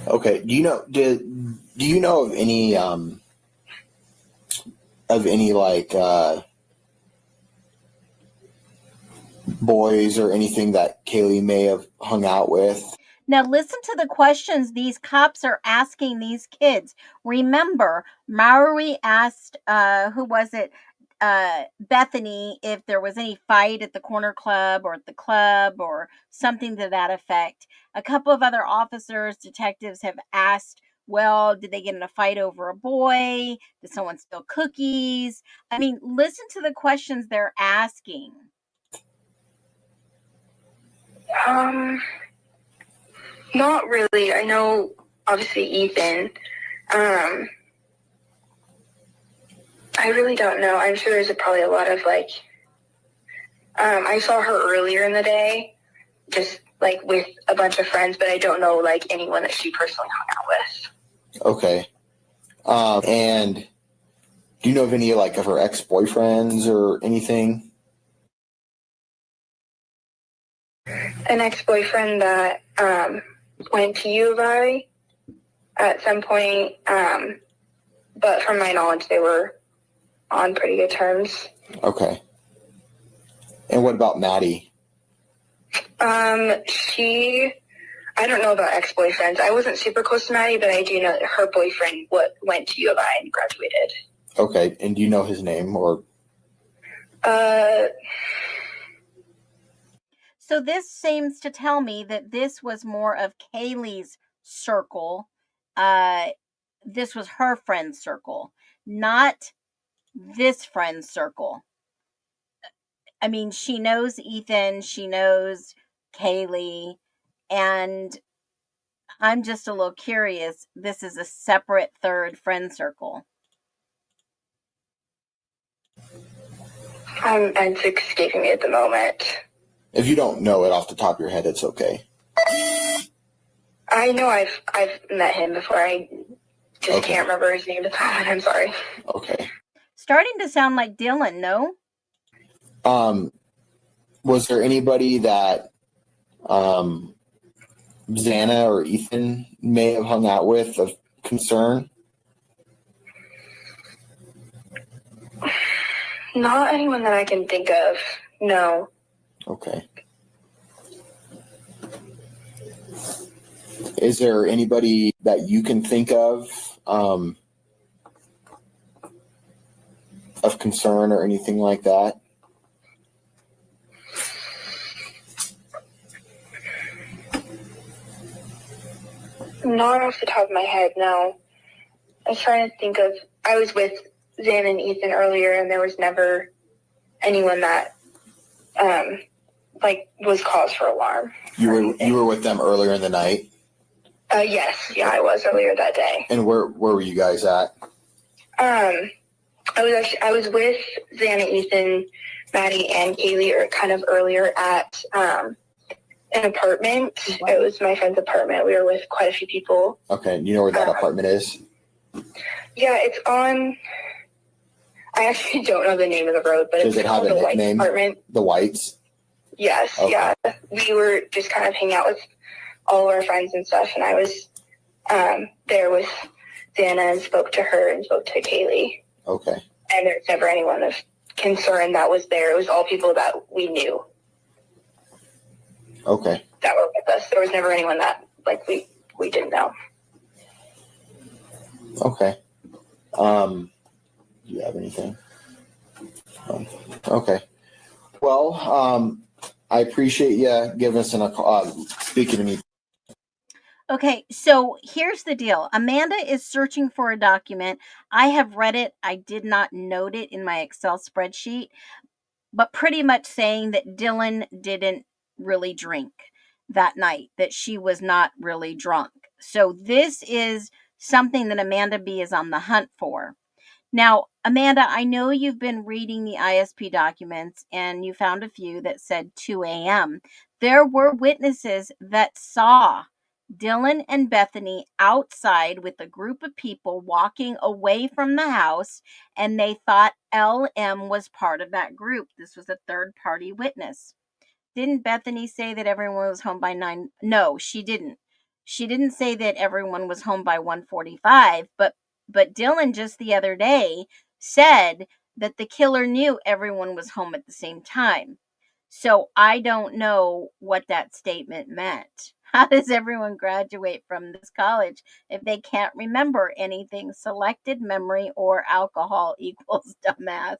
Okay. Do you know of any like boys or anything that Kaylee may have hung out with? Now listen to the questions these cops are asking these kids. Remember, Maury asked, who was it? Bethany, if there was any fight at the corner club or at the club or something to that effect. A couple of other officers, detectives have asked, well, did they get in a fight over a boy? Did someone steal cookies? I mean, listen to the questions they're asking. Not really. I know, obviously, Ethan. I really don't know. I'm sure there's probably a lot of, like, I saw her earlier in the day, just, like, with a bunch of friends, but I don't know, like, anyone that she personally hung out with. Okay. And do you know of any, like, of her ex-boyfriends or anything? An ex-boyfriend that went to U of I at some point, but from my knowledge, they were on pretty good terms. Okay. And what about Maddie? I don't know about ex-boyfriends. I wasn't super close to Maddie, but I do know that her boyfriend went to U of I and graduated. Okay. And do you know his name or? So this seems to tell me that this was more of Kaylee's circle. This was her friend circle, not this friend circle. I mean, she knows Ethan, she knows Kaylee, and I'm just a little curious. This is a separate third friend circle. It's escaping me at the moment. If you don't know it off the top of your head, it's okay. I know I've met him before. I just can't remember his name at the moment. I'm sorry. Okay. Starting to sound like Dylan, no? Was there anybody that Xana or Ethan may have hung out with of concern? Not anyone that I can think of. No. Okay. Is there anybody that you can think of concern or anything like that? Not off the top of my head, no. I was trying to think of, I was with Zan and Ethan earlier, and there was never anyone that, was cause for alarm. You were with them earlier in the night? Yes, yeah, I was earlier that day. And where were you guys at? I was with Zan and Ethan, Maddie, and Kaylee, kind of earlier at, an apartment. It was my friend's apartment. We were with quite a few people. Okay, you know where that apartment is? Yeah, it's on. I actually don't know the name of the road, but Does it's it have called a the White nickname? Apartment. The Whites? Yes, Okay. yeah. We were just kind of hanging out with all of our friends and stuff, and I was there with Dana and spoke to her and spoke to Kaylee. Okay. And there's never anyone of concern that was there. It was all people that we knew. Okay. That were with us. There was never anyone that we didn't know. Okay. Do you have anything? Okay. Well, I appreciate you giving us speaking to me. Okay, so here's the deal. Amanda is searching for a document. I have read it. I did not note it in my Excel spreadsheet, but pretty much saying that Dylan didn't really drink that night, that she was not really drunk. So this is something that Amanda B is on the hunt for. Now, Amanda, I know you've been reading the ISP documents and you found a few that said 2 a.m. There were witnesses that saw Dylan and Bethany outside with a group of people walking away from the house, and they thought LM was part of that group. This was a third-party witness. Didn't Bethany say that everyone was home by 9? No, she didn't. She didn't say that everyone was home by 1:45, but Dylan just the other day said that the killer knew everyone was home at the same time. So I don't know what that statement meant. How does everyone graduate from this college if they can't remember anything? Selected memory or alcohol equals dumbass.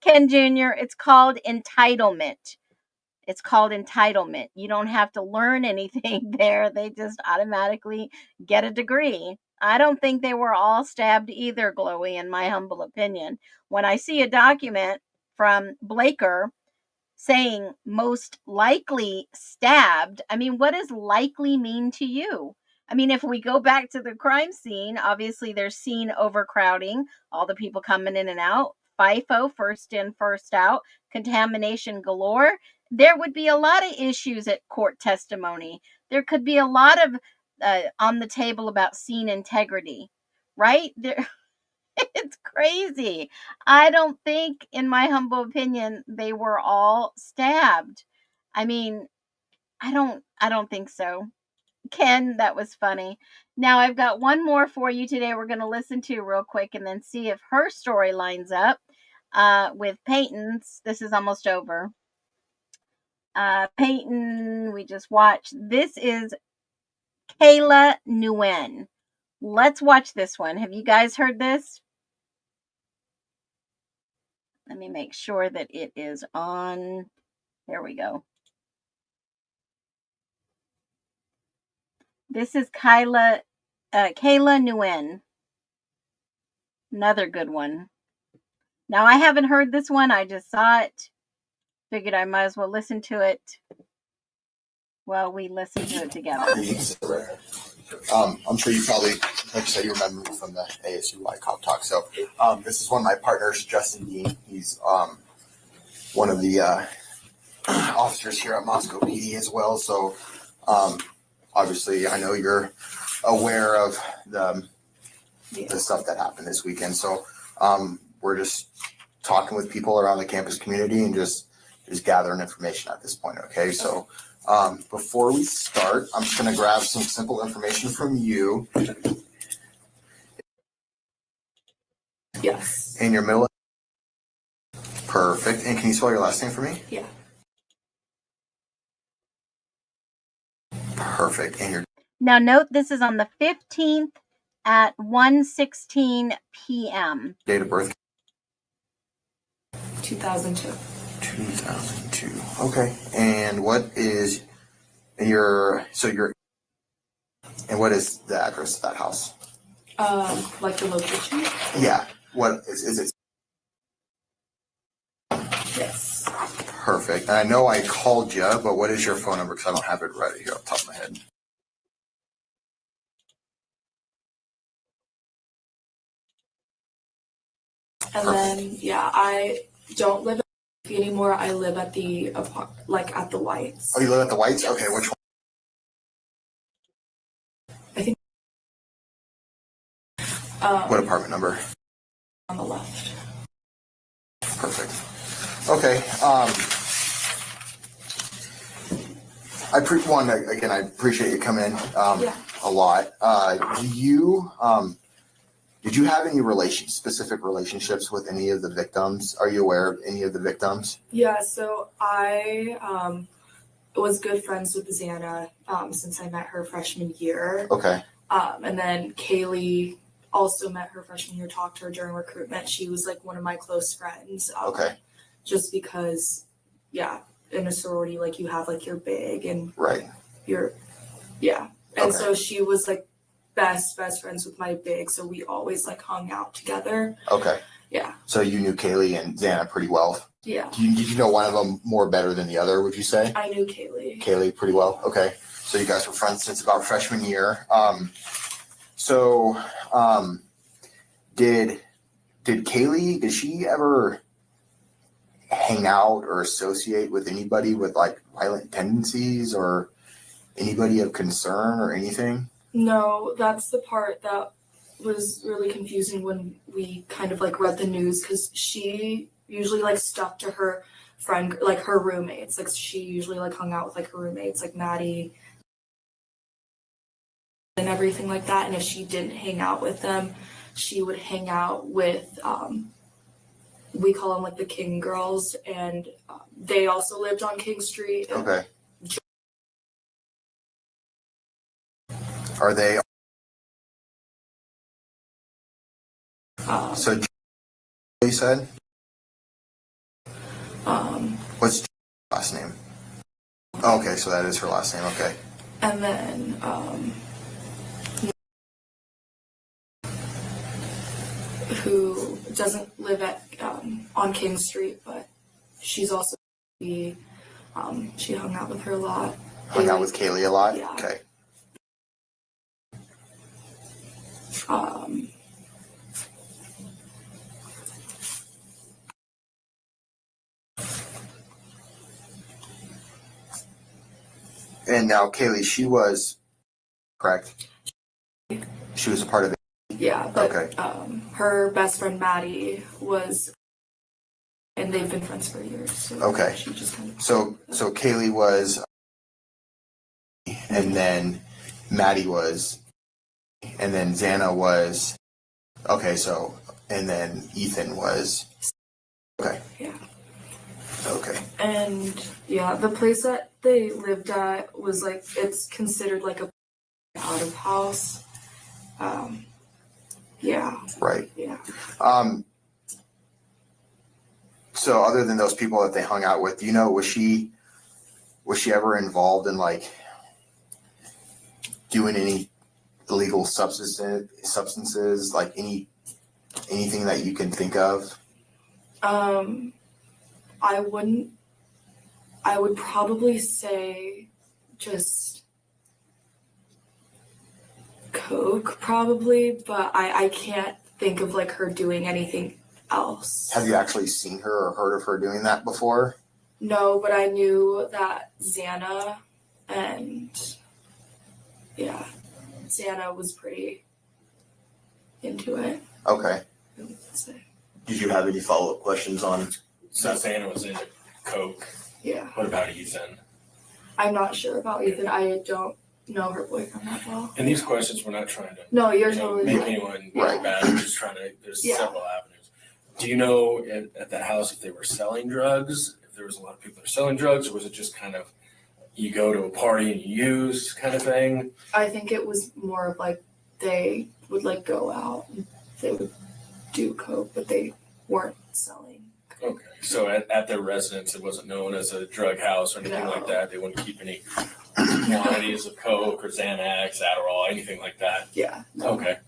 Ken Jr., it's called entitlement. It's called entitlement. You don't have to learn anything there. They just automatically get a degree. I don't think they were all stabbed either, Glowy, in my humble opinion. When I see a document from Blaker saying most likely stabbed, I mean, what does likely mean to you? I mean, if we go back to the crime scene, obviously there's scene overcrowding, all the people coming in and out, FIFO, first in, first out, contamination galore. There would be a lot of issues at court testimony. There could be a lot of on the table about scene integrity, right? It's crazy. I don't think, in my humble opinion, they were all stabbed. I mean, I don't think so. Ken, that was funny. Now I've got one more for you today we're going to listen to real quick and then see if her story lines up with Peyton's. This is almost over. Peyton, we just watched. This is Kayla Nguyen. Let's watch this one. Have you guys heard this? Let me make sure that it is on. There we go. This is Kayla Nguyen. Another good one. Now, I haven't heard this one. I just saw it. Figured I might as well listen to it. Well, we listen to it together. I'm sure you probably, like you said, you remember me from the ASUY Cop Talk. So this is one of my partners, Justin Dean. He's one of the officers here at Moscow PD as well. So obviously I know you're aware of the stuff that happened this weekend. So we're just talking with people around the campus community and just gathering information at this point. Okay. So before we start, I'm just going to grab some simple information from you. Yes. And your middle. Perfect. And can you spell your last name for me? Yeah. Perfect. And your Now note this is on the 15th at 1:16 p.m. date of birth? 2002. 2002. Okay. And what is and what is the address of that house? Like the location? Yeah. What is it? Yes. Perfect. And I know I called you, but what is your phone number? Because I don't have it right here off the top of my head. And then, I don't live at the anymore. I live at the at the Whites. Oh, you live at the Whites? Okay, which one? I think. What apartment number? On the left. Perfect. Okay. I appreciate you coming in a lot. Did you have any specific relationships with any of the victims? Are you aware of any of the victims? Yeah, so I was good friends with Xana since I met her freshman year. Okay. And then Kaylee also met her freshman year, talked to her during recruitment. She was like one of my close friends. Okay. Just because, in a sorority, like you have like your big and your, And okay. so she was like best friends with my big. So we always like hung out together. Okay. Yeah. So you knew Kaylee and Xana pretty well. Yeah. Did you know one of them more better than the other, would you say? I knew Kaylee. Kaylee pretty well. Okay. So you guys were friends since about freshman year. Did Kaylee, did she ever hang out or associate with anybody with like violent tendencies or anybody of concern or anything? No, that's the part that was really confusing when we kind of like read the news, because she usually like stuck to her friend, like her roommates. Like she usually like hung out with like her roommates, like Maddie and everything like that. And if she didn't hang out with them, she would hang out with we call them like the King girls, and they also lived on King Street. Okay. Are they? So you said? What's last name? Oh, okay, so that is her last name. Okay. And then who doesn't live at on King Street, but she's also she hung out with her a lot. Hung out with Kaylee a lot? Yeah. Okay. And now Kaylee, she was correct. She was a part of it. Yeah, but okay. Her best friend Maddie was, and they've been friends for years. So okay. She just kind of so Kaylee was, and then Maddie was, and then Xana was. Okay, so and then Ethan was. Okay. Yeah. Okay. And the place that they lived at was like, it's considered like a out of house. Right. Yeah. So other than those people that they hung out with, do you know, was she ever involved in like doing any illegal substances, like anything that you can think of? I would probably say just coke probably, but I can't think of like her doing anything else. Have you actually seen her or heard of her doing that before? No, but I knew that Xana and yeah, Santa was pretty into it. Okay. I would say. Did you have any follow-up questions on? So Santa was into coke. Yeah. What about Ethan? I'm not sure about Ethan. I don't know her boyfriend that well. And these questions, we're not trying to you're totally make right. anyone feel bad. We're just trying to. There's several avenues. Do you know at that house if they were selling drugs? If there was a lot of people that were selling drugs, or was it just kind of you go to a party and you use kind of thing? I think it was more of like they would like go out and they would do coke, but they weren't selling. Okay, so at their residence, it wasn't known as a drug house or anything like that. They wouldn't keep any quantities of coke or Xanax, Adderall, anything like that. Yeah. Okay.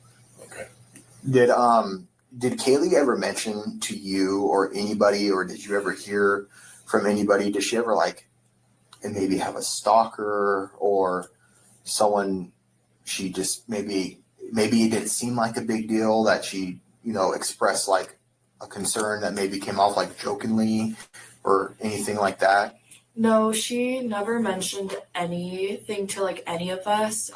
Did Kaylee ever mention to you or anybody, or did you ever hear from anybody? Did she ever and maybe have a stalker or someone she just maybe it didn't seem like a big deal that she, expressed a concern that maybe came off jokingly or anything like that? No, she never mentioned anything to any of us.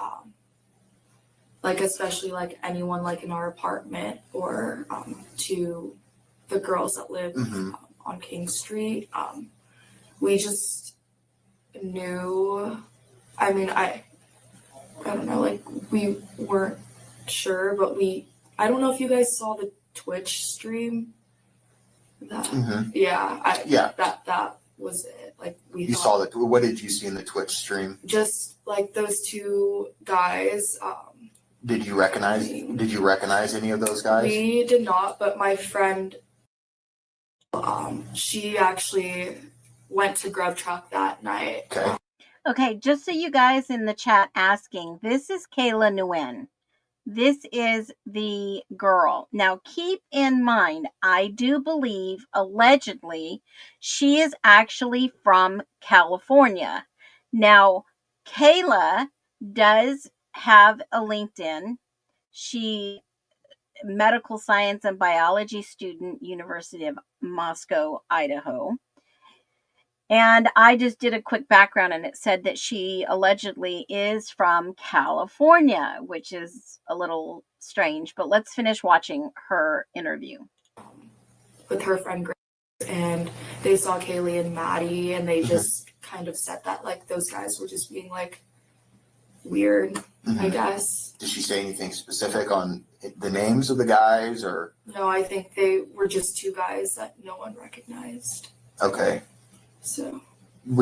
Especially anyone in our apartment or to the girls that live on King Street. We just knew. I mean, I don't know. We weren't sure, but I don't know if you guys saw the Twitch stream. That that was it. You saw that. What did you see in the Twitch stream? Just those two guys. Did you recognize any of those guys? We did not, but my friend, she actually went to Grub Truck that night. Okay, just so you guys in the chat asking, this is Kayla Nguyen. This is the girl. Now, keep in mind, I do believe, allegedly, she is actually from California. Now, Kayla does have a LinkedIn. She medical science and biology student, University of Moscow, Idaho. And I just did a quick background and it said that she allegedly is from California, which is a little strange, but let's finish watching her interview. With her friend Grace, and they saw Kaylee and Maddie, and they just kind of said that those guys were just being weird, I guess. Did she say anything specific on the names of the guys or? No, I think they were just two guys that no one recognized. Okay. So.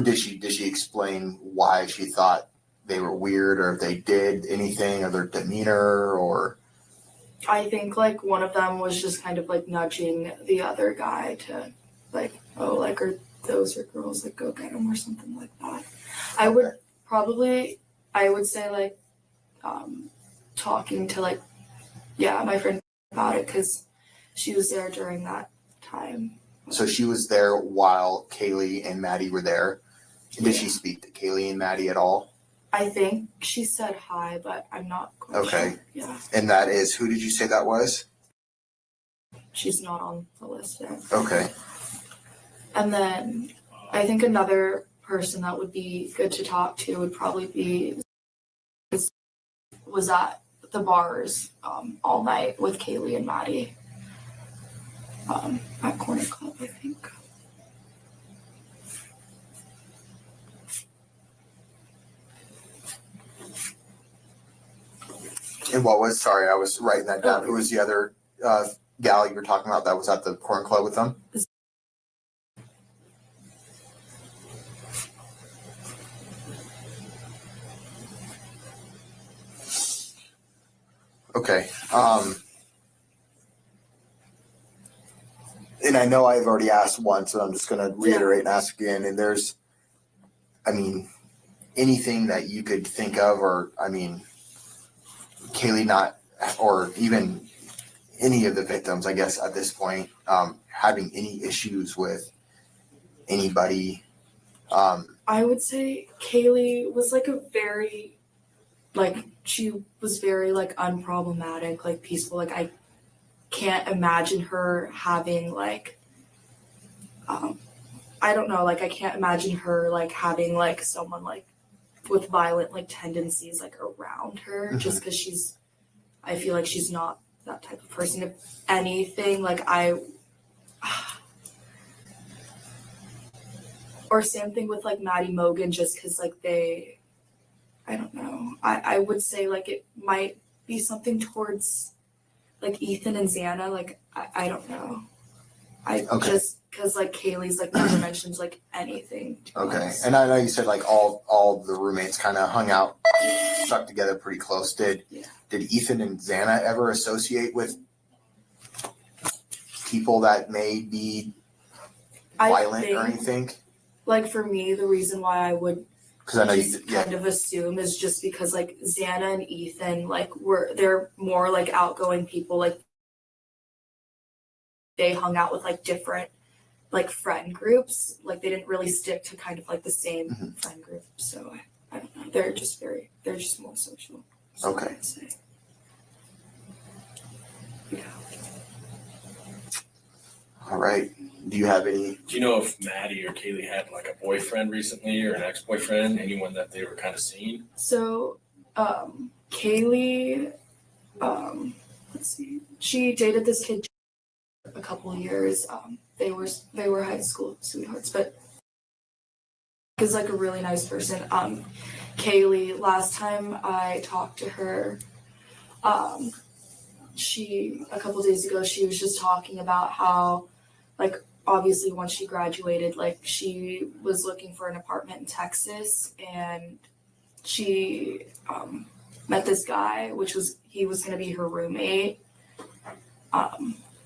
Did she explain why she thought they were weird, or if they did anything, or their demeanor, or? I think one of them was just kind of nudging the other guy to are those your girls, go get them or something like that. I would say talking to my friend about it because she was there during that time. So she was there while Kaylee and Maddie were there. Did she speak to Kaylee and Maddie at all? I think she said hi, but I'm not quite sure. Yeah. And that is, who did you say that was? She's not on the list yet. Okay. And then I think another person that would be good to talk to would probably be was at the bars all night with Kaylee and Maddie at Corner Club, I think. And what was, sorry, I was writing that down. Who was the other gal you were talking about that was at the Corn Club with them? Okay. And I know I've already asked once, and I'm just going to reiterate and ask again. And there's, anything that you could think of, or, Kaylee not, or even any of the victims, I guess, at this point, having any issues with anybody? I would say Kaylee was she was very unproblematic, peaceful. I can't imagine her having I don't know, I can't imagine her having someone with violent like tendencies like around her, just because I feel like she's not that type of person. If anything, like or same thing with like Maddie Mogan, just because like I don't know. I would say like it might be something towards like Ethan and Xana. Like I don't know. Just because like Kaylee's like never mentions like anything. Okay, and I know you said like all the roommates kind of hung out, stuck together pretty close. Did Ethan and Xana ever associate with people that may be violent or anything? Like for me, the reason why I would because I know kind of assume is just because like Xana and Ethan like they're more like outgoing people. Like they hung out with like different like friend groups. Like they didn't really stick to kind of like the same friend group. So I don't know. They're just more social. Okay. I'd say. Yeah. All right. Do you have any? Do you know if Maddie or Kaylee had like a boyfriend recently or an ex-boyfriend? Anyone that they were kind of seeing? So, Kaylee, let's see, she dated this kid a couple of years. They were high school sweethearts, but is like a really nice person. Kaylee, last time I talked to her, a couple days ago, she was just talking about how, like, obviously once she graduated, like, she was looking for an apartment in Texas, and she met this guy, he was going to be her roommate. I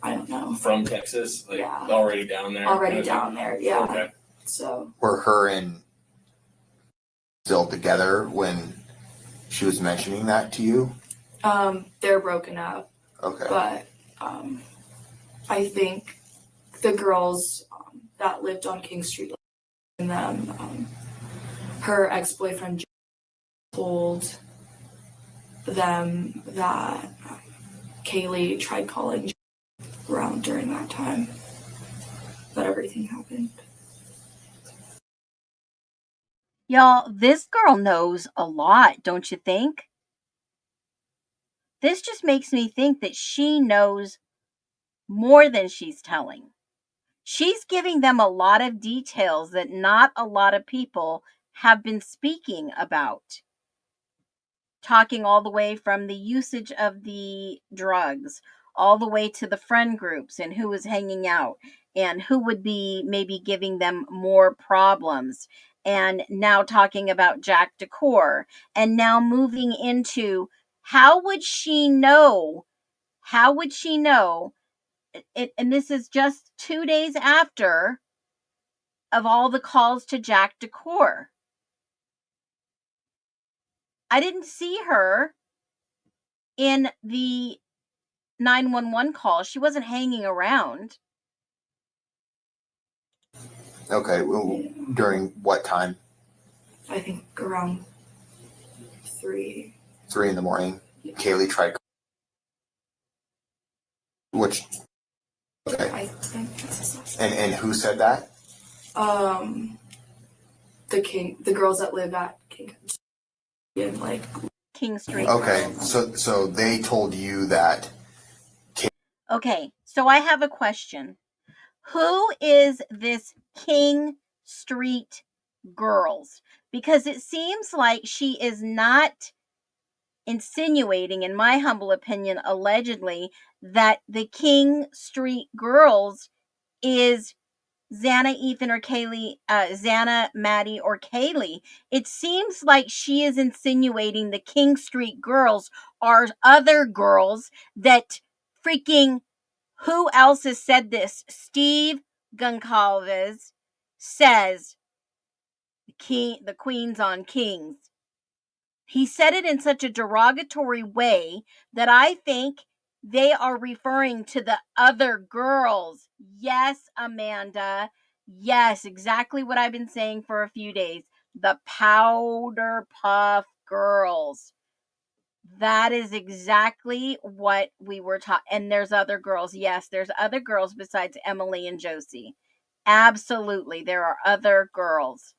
don't know. From Texas? Like, yeah. Already down there? Already down there, yeah. Okay. So. Were her and still together when she was mentioning that to you? They're broken up. Okay. But I think the girls that lived on King Street and them, her ex-boyfriend told them that Kaylee tried calling around during that time that everything happened. Y'all, this girl knows a lot, don't you think? This just makes me think that she knows more than she's telling. She's giving them a lot of details that not a lot of people have been speaking about. Talking all the way from the usage of the drugs, all the way to the friend groups and who was hanging out and who would be maybe giving them more problems. And now talking about Jack Decor, and now moving into how would she know? And this is just 2 days after of all the calls to Jack Decor. I didn't see her in the 911 call. She wasn't hanging around. Okay. Well, during what time? I think around 3. 3 in the morning. Yeah. Kaylee tried. Which? Okay. I think that's and who said that? The girls that live at King in like King Street. Okay, so they told you that. Okay, so I have a question. Who is this King Street Girls? Because it seems like she is not insinuating, in my humble opinion, allegedly, that the King Street Girls is Xana, Ethan, or Kaylee, Xana, Maddie, or Kaylee. It seems like she is insinuating the King Street Girls are other girls that freaking, who else has said this? Steve Goncalves says the Queens on Kings. He said it in such a derogatory way that I think they are referring to the other girls. Yes, Amanda. Yes, exactly what I've been saying for a few days. The Powder Puff Girls. That is exactly what we were taught. And there's other girls. Yes, there's other girls besides Emily and Josie. Absolutely, there are other girls.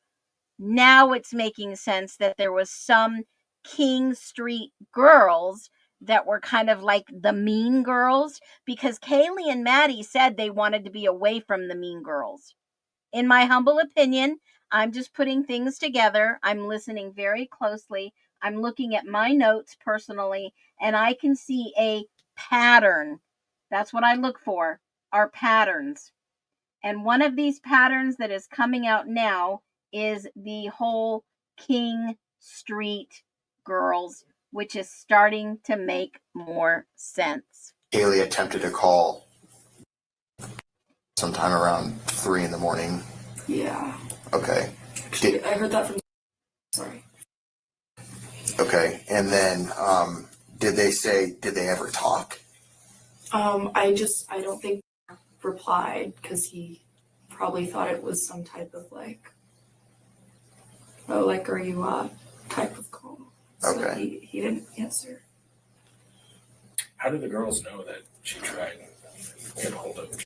Now it's making sense that there was some King Street girls that were kind of like the mean girls, because Kaylee and Maddie said they wanted to be away from the mean girls. In my humble opinion, I'm just putting things together. I'm listening very closely. I'm looking at my notes personally, and I can see a pattern. That's what I look for, are patterns. And one of these patterns that is coming out now is the whole King Street girls, which is starting to make more sense. Haley attempted to call sometime around 3 in the morning. Yeah. Okay. I heard that from. Sorry. Okay, and then did they ever talk? I don't think he replied because he probably thought it was some type of like, oh, like, are you type of call. So Okay. he didn't answer. How do the girls know that she tried to get a hold of him?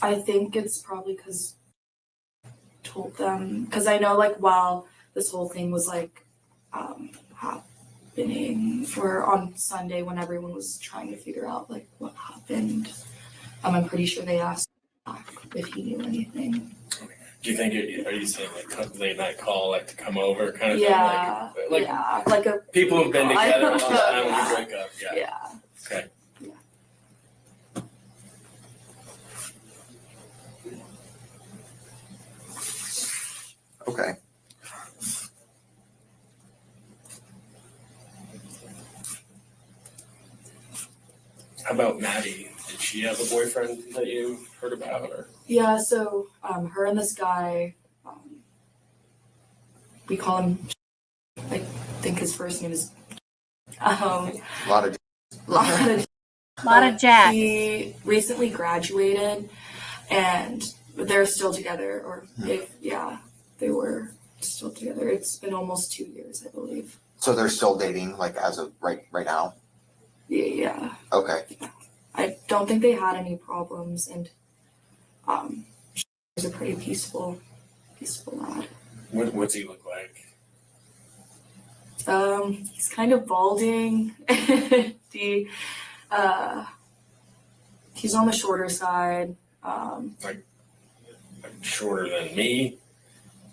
I think it's probably because told them, because I know like while this whole thing was like happening, or on Sunday when everyone was trying to figure out like what happened, I'm pretty sure they asked if he knew anything. Do you think are you saying like late night call, like to come over kind of Yeah, thing? Like yeah, like a people who've been together a long time when you break up. Yeah. Yeah. Okay. Okay. How about Maddie? Did she have a boyfriend that you heard about? Or? Yeah, so her and this guy, we call him, I think his first name is A lot of Jack. He recently graduated and they're still together, or they were still together. It's been almost 2 years, I believe. So they're still dating, like as of right now? Yeah. Okay. I don't think they had any problems, and he's a pretty peaceful lad. What's he look like? He's kind of balding. He's on the shorter side. Like shorter than me.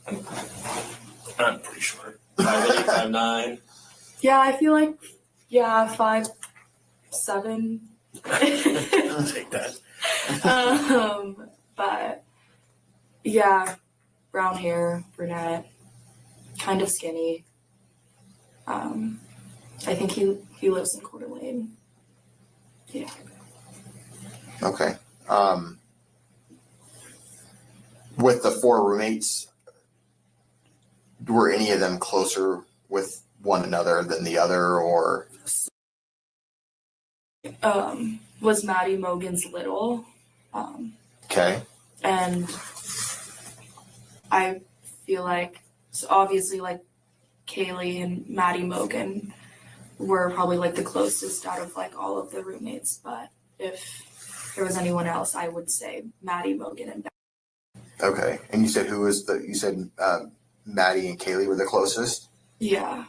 I'm pretty short. 5'8", 5'9". Yeah, I feel like 5'7". I'll take that. But yeah, brown hair, brunette, kind of skinny. I think he lives in Coeur d'Alene. Yeah. Okay. With the 4 roommates, were any of them closer with one another than the other, or? Was Maddie Mogan's little. Okay. And I feel like, so obviously like Kaylee and Maddie Mogan were probably like the closest out of like all of the roommates, but if there was anyone else, I would say Maddie Mogan and Okay. And you said Maddie and Kaylee were the closest? Yeah.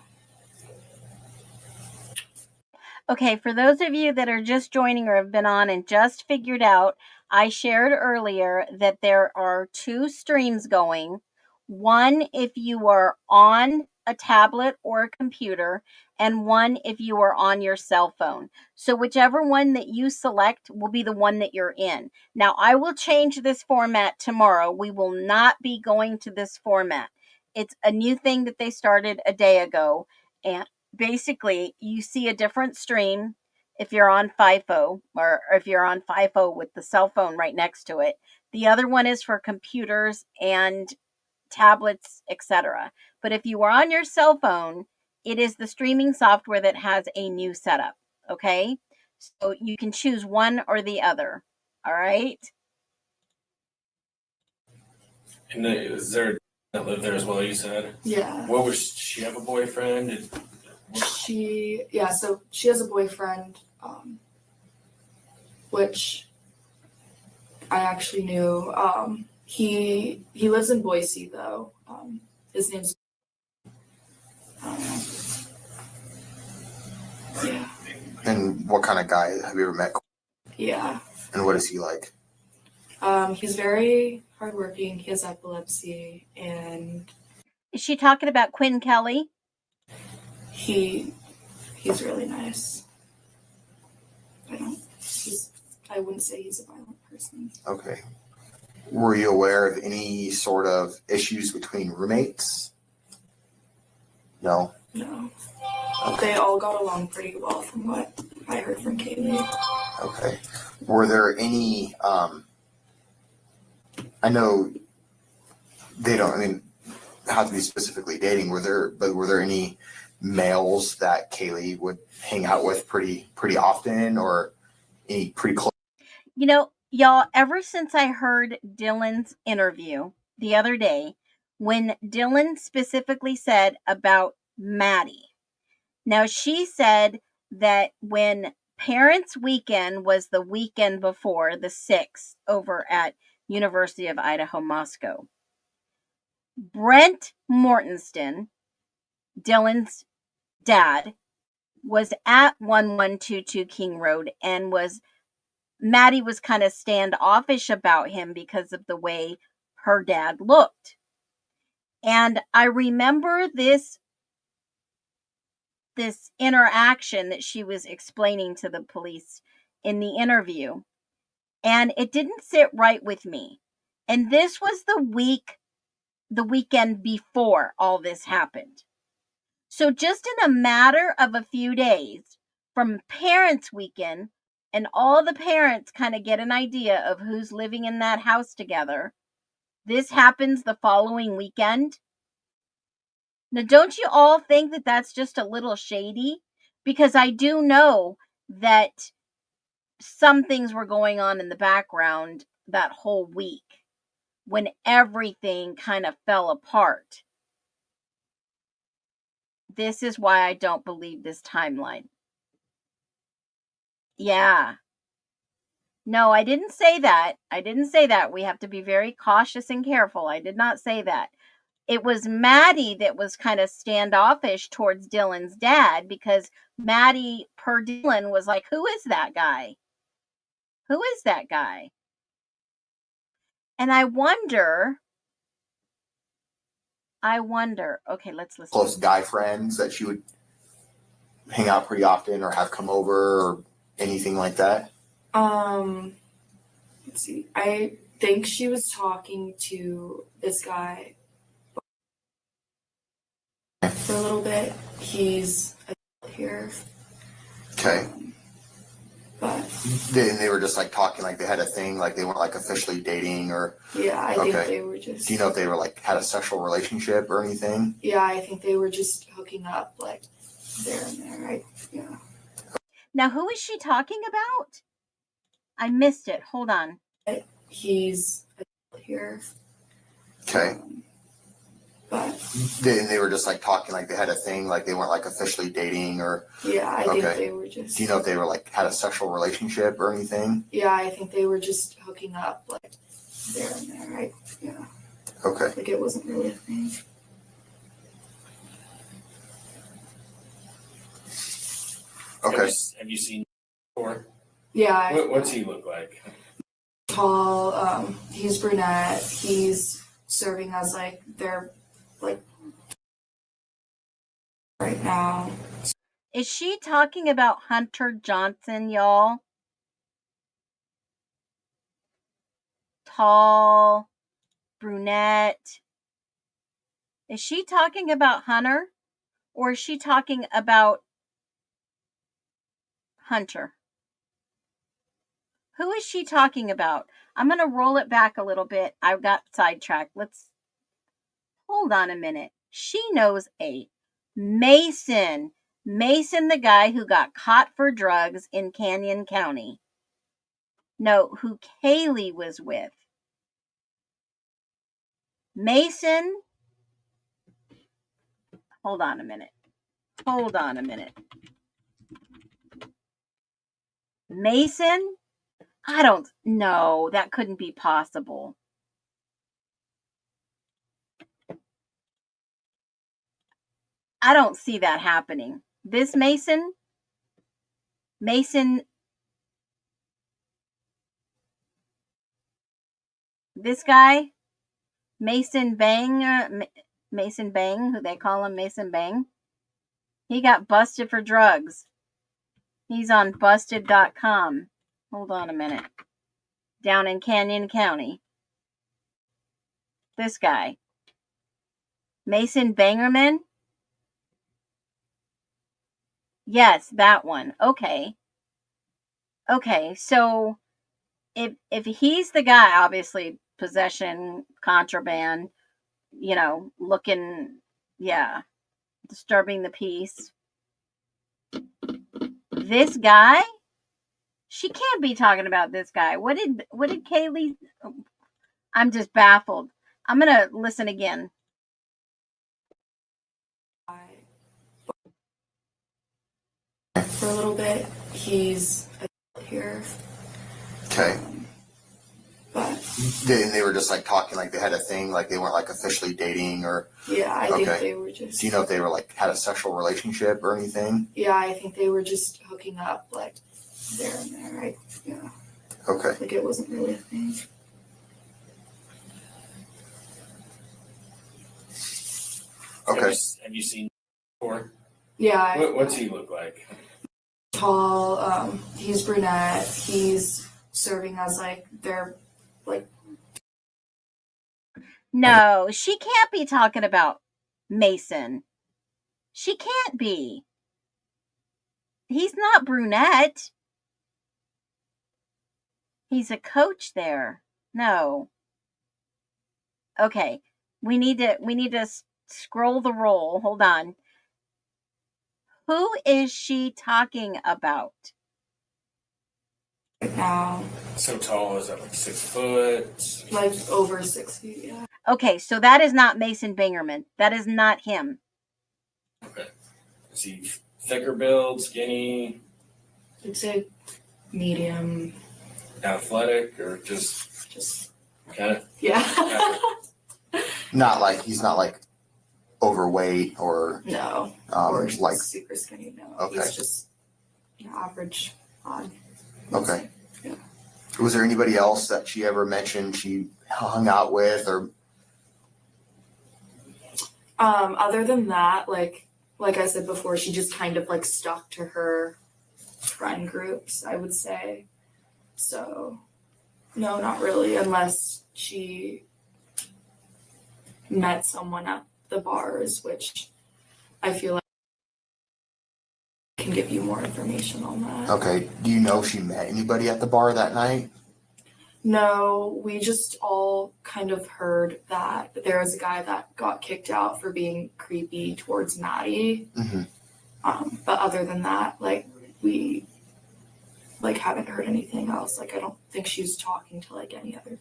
Okay, for those of you that are just joining or have been on and just figured out, I shared earlier that there are 2 streams going. One if you are on a tablet or a computer, and one if you are on your cell phone. So whichever one that you select will be the one that you're in. Now, I will change this format tomorrow. We will not be going to this format. It's a new thing that they started a day ago, and basically you see a different stream if you're on Fifo, or if you're on Fifo with the cell phone right next to it. The other one is for computers and tablets, etc. But if you are on your cell phone, it is the streaming software that has a new setup. Okay, so you can choose one or the other. All right. And is there that lived there as well? You said. Yeah. What was she have a boyfriend? So she has a boyfriend, which I actually knew. He lives in Boise though. His name's yeah. And what kind of guy have you ever met? Yeah. And what is he like? He's very hardworking. He has epilepsy, and Is she talking about Quinn Kelly? he's really nice. I wouldn't say he's a violent person. Okay. Were you aware of any sort of issues between roommates? No. No. They all got along pretty well from what I heard from Kaylee. Okay. Were there any, I know they don't, I mean, have to be specifically dating. Were there any males that Kaylee would hang out with pretty often, or any pretty close? You know, y'all, ever since I heard Dylan's interview the other day, when Dylan specifically said about Maddie. Now, she said that when Parents Weekend was the weekend before, the 6th, over at University of Idaho, Moscow, Brent Mortenston, Dylan's dad, was at 1122 King Road, and Maddie was kind of standoffish about him because of the way her dad looked. And I remember this interaction that she was explaining to the police in the interview, and it didn't sit right with me. And this was the weekend before all this happened. So just in a matter of a few days from Parents Weekend, and all the parents kind of get an idea of who's living in that house together, this happens the following weekend. Now, don't you all think that that's just a little shady? Because I do know that some things were going on in the background that whole week when everything kind of fell apart. This is why I don't believe this timeline. Yeah. No, I didn't say that. I didn't say that. We have to be very cautious and careful. I did not say that. It was Maddie that was kind of standoffish towards Dylan's dad, because Maddie, per Dylan, was like, who is that guy? Who is that guy? And I wonder, okay, let's listen. Close guy friends that she would hang out pretty often or have come over or anything like that? Let's see. I think she was talking to this guy for a little bit. He's here. Okay. But they were just like talking, like they had a thing, like they weren't like officially dating, or yeah, I think they were just. Do you know if they were like had a sexual relationship or anything? Yeah, I think they were just hooking up like there and there. Yeah. Now, who is she talking about? I missed it. Hold on. He's here. Okay. But they were just like talking, like they had a thing, like they weren't like officially dating, or yeah, I think they were just. Do you know if they were like had a sexual relationship or anything? Yeah, I think they were just hooking up like there and there. Yeah. Okay. Like it wasn't really a thing. Okay. Have you seen before? Yeah. What's he look like? Tall. He's brunette. He's serving as like their like right now. Is she talking about Hunter Johnson, y'all? Tall, brunette. Is she talking about Hunter, or is she talking about Hunter? Who is she talking about? I'm going to roll it back a little bit. I got sidetracked. Let's hold on a minute. She knows Mason. Mason, the guy who got caught for drugs in Canyon County. No, who Kaylee was with. Mason. Hold on a minute. Mason? I don't know. That couldn't be possible. I don't see that happening. This Mason, this guy, Mason Bang, Mason Bang, who they call him Mason Bang, he got busted for drugs. He's on busted.com. Hold on a minute. Down in Canyon County. This guy. Mason Bangerman? Yes, that one. Okay. Okay, so if he's the guy, obviously possession, contraband, looking, yeah, disturbing the peace. This guy? She can't be talking about this guy. What did Kaylee? I'm just baffled. I'm gonna listen again. For a little bit, he's here. Okay. But they were just like talking, like they had a thing, like they weren't like officially dating or. Yeah, I think they were just. Do you know if they were like had a sexual relationship or anything? Yeah, I think they were just hooking up like there and there, right? Yeah. Okay. Like it wasn't really a thing. Okay. Have you seen before? Yeah. What's he look like? Tall. He's brunette. He's serving as like their like. No, she can't be talking about Mason. She can't be. He's not brunette. He's a coach there. No. Okay. We need to scroll the roll. Hold on. Who is she talking about? Now. So tall, is that like 6 foot? Like over 6 feet, yeah. Okay, so that is not Mason Bangerman. That is not him. Okay. Is he thicker build, skinny? I'd say medium. Athletic, or just kind of? Yeah. He's not like overweight or. No. Or like super skinny. No. Okay. He's just average odd. Okay. Yeah. Was there anybody else that she ever mentioned she hung out with or? Other than that, like I said before, she just kind of like stuck to her friend groups, I would say. So, no, not really, unless she met someone at the bars, which I feel like I can give you more information on that. Okay. Do you know if she met anybody at the bar that night? No, we just all kind of heard that there was a guy that got kicked out for being creepy towards Maddie. Mm-hmm. But other than that, like we haven't heard anything else. Like I don't think she was talking to like any other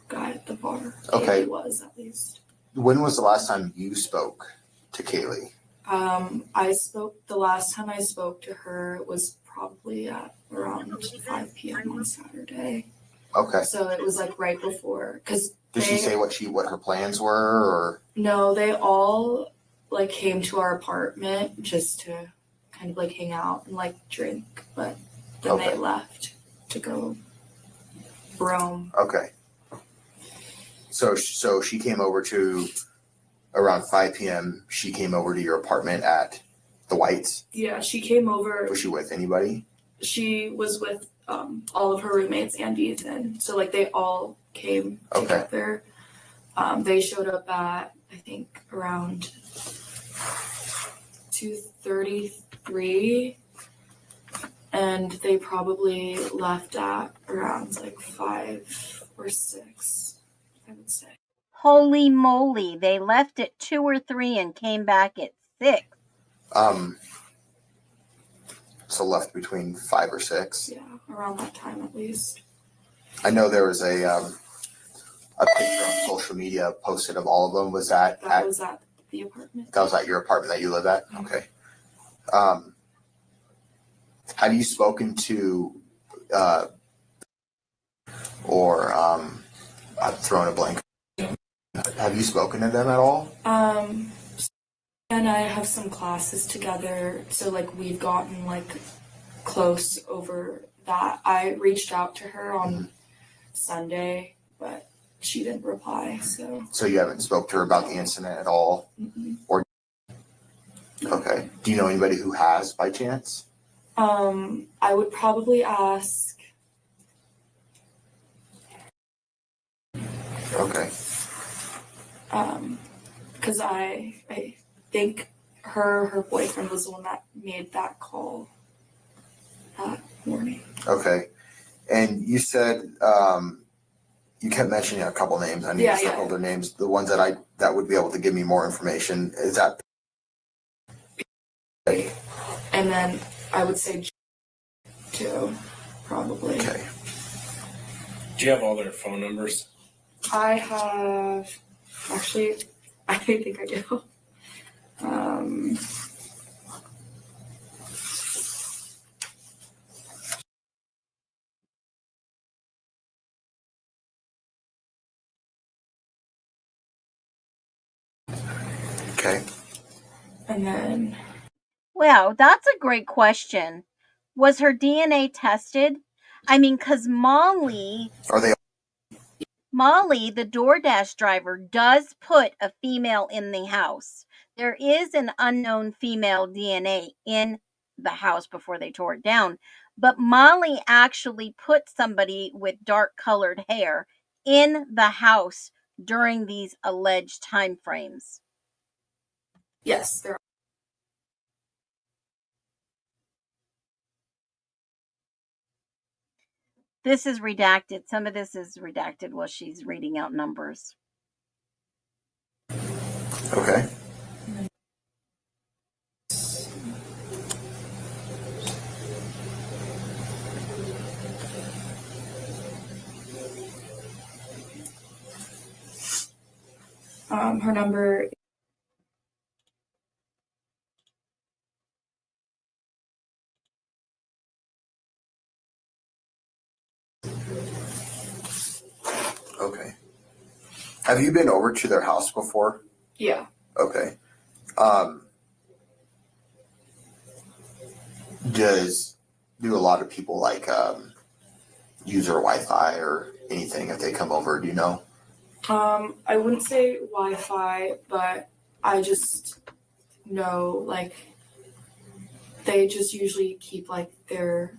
guy at the bar. Okay. He was at least. When was the last time you spoke to Kaylee? The last time I spoke to her was probably at around 5 p.m. on Saturday. Okay. So it was like right before, because did she say what her plans were, or? No, they all like came to our apartment just to kind of like hang out and like drink, but then they left to go roam. Okay. So she came over to around 5 p.m. She came over to your apartment at the Whites. Yeah, she came over. Was she with anybody? She was with all of her roommates and Ethan. So like they all came together. They showed up at I think around 2:33, and they probably left at around like 5 or 6, I would say. Holy moly! They left at 2 or 3 and came back at 6. So left between 5 or 6. Yeah, around that time at least. I know there was a picture on social media posted of all of them. Was that was at the apartment? That was at your apartment that you live at? Mm-hmm. Okay. Have you spoken to I've thrown a blank. Have you spoken to them at all? I And I have some classes together, so like we've gotten like close over that. I reached out to her on Sunday, but she didn't reply. So you haven't spoke to her about the incident at all? Or okay. Do you know anybody who has by chance? I would probably ask. Okay. Because I think her boyfriend was the one that made that call that morning. Okay. And you said you kept mentioning a couple names. I need to circle their names. The ones that would be able to give me more information. Is that? And then I would say too, probably. Okay. Do you have all their phone numbers? I have actually. I think I do. Okay. And then. Wow, that's a great question. Was her DNA tested? I mean, because Molly, the DoorDash driver, does put a female in the house. There is an unknown female DNA in the house before they tore it down. But Molly actually put somebody with dark colored hair in the house during these alleged time frames. Yes, there are. This is redacted. Some of this is redacted while she's reading out numbers. Okay. Her number. Okay. Have you been over to their house before? Yeah. Okay. Do a lot of people like use their Wi-Fi or anything if they come over? Do you know? I wouldn't say Wi-Fi, but I just know like they just usually keep like their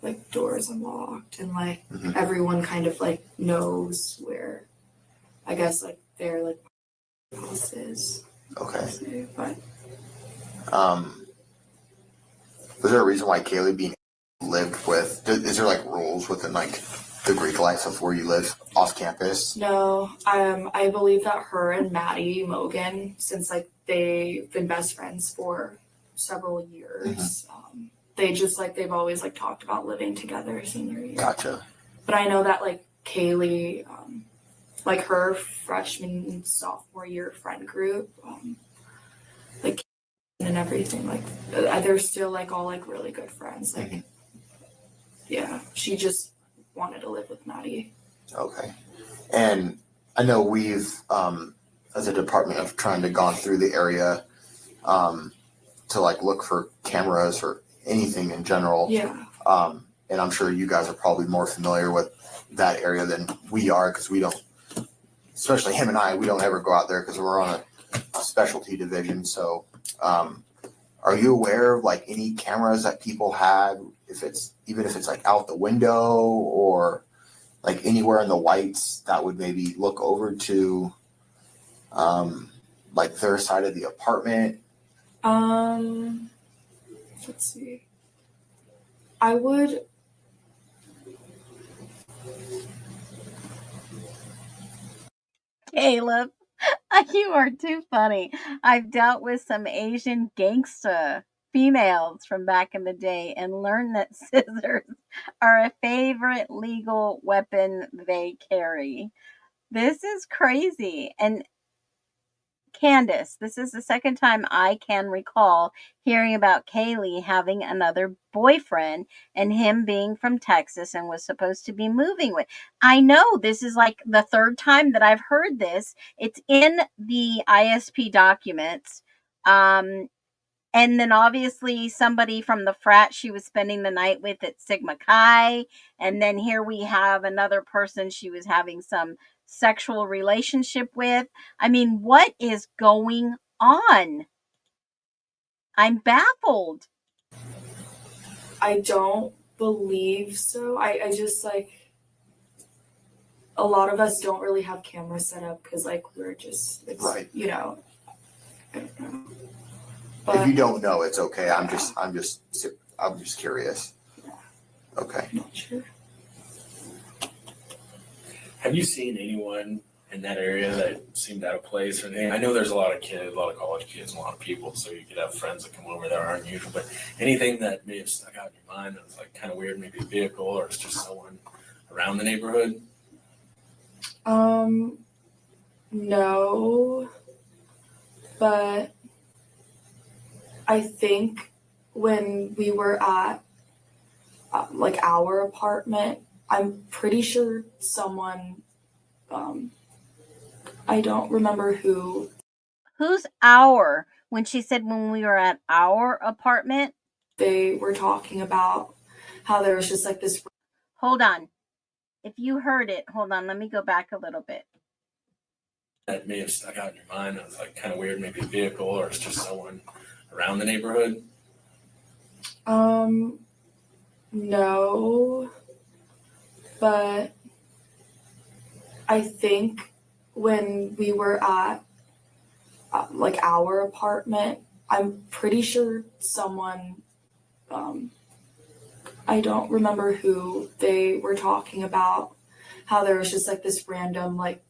like doors unlocked and like everyone kind of like knows where I guess like their like house is. Okay. But was there a reason why Kaylee being lived with? Is there like rules within like the Greek life of where you live off campus? no, I believe that her and Maddie Mogan, since like they've been best friends for several years, they just like they've always like talked about living together senior year. Gotcha. But I know that like Kaylee, like her freshman and sophomore year friend group, like and everything, like they're still like all like really good friends. Like, yeah, she just wanted to live with Maddie. Okay. And I know we've, as a department, have trying to gone through the area to like look for cameras or anything in general. Yeah. And I'm sure you guys are probably more familiar with that area than we are because we don't, especially him and I, we don't ever go out there because we're on a specialty division. So are you aware of like any cameras that people have, even if it's like out the window or like anywhere in the whites that would maybe look over to like their side of the apartment? Let's see. I would. Caleb, you are too funny. I've dealt with some Asian gangsta females from back in the day and learned that scissors are a favorite legal weapon they carry. This is crazy. And Candace, this is the second time I can recall hearing about Kaylee having another boyfriend and him being from Texas and was supposed to be moving with. I know this is like the third time that I've heard this. It's in the ISP documents. And then obviously somebody from the frat she was spending the night with at Sigma Chi. And then here we have another person she was having some sexual relationship with. I mean, what is going on? I'm baffled. I don't believe so. I just like, a lot of us don't really have cameras set up because like we're just, it's, Right. you know, I don't know. If you don't know, it's okay. I'm just curious. Okay. Not sure. Have you seen anyone in that area that seemed out of place or anything? I know there's a lot of kids, a lot of college kids, and a lot of people, so you could have friends that come over that are unusual, but anything that may have stuck out in your mind that was like kind of weird, maybe a vehicle or it's just someone around the neighborhood? No, but I think when we were at like our apartment, I'm pretty sure someone, I don't remember who. Who's our? When she said when we were at our apartment? They were talking about how there was just like this. Hold on. If you heard it, hold on, let me go back a little bit. That may have stuck out in your mind that was like kind of weird, maybe a vehicle or it's just someone around the neighborhood? No, but I think when we were at like our apartment, I'm pretty sure someone, I don't remember who, they were talking about how there was just like this random like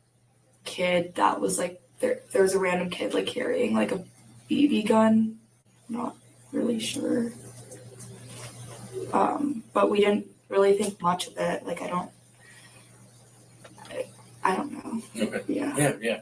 kid that was like, there was a random kid like carrying like a BB gun. Not really sure. But we didn't really think much of it. Like I don't know. Okay. Yeah.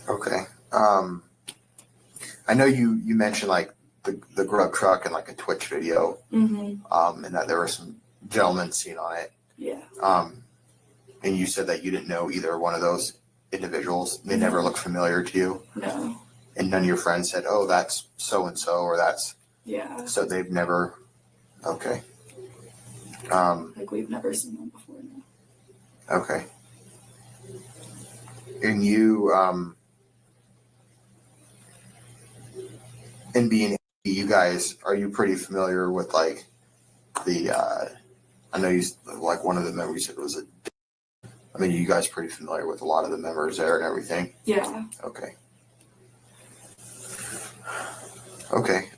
Okay. I know you mentioned like the grub truck and like a Twitch video, and that there were some gentlemen seen on it. Yeah. And you said that you didn't know either one of those individuals. They never looked familiar to you. No. And none of your friends said, "Oh, that's so and so," or "That's." Yeah. So they've never. Okay. Like we've never seen them before. No. Okay. And you, and being you guys, are you pretty familiar with like the? I know you like one of the members said it was a. I mean, you guys pretty familiar with a lot of the members there and everything. Yeah. Okay. Okay.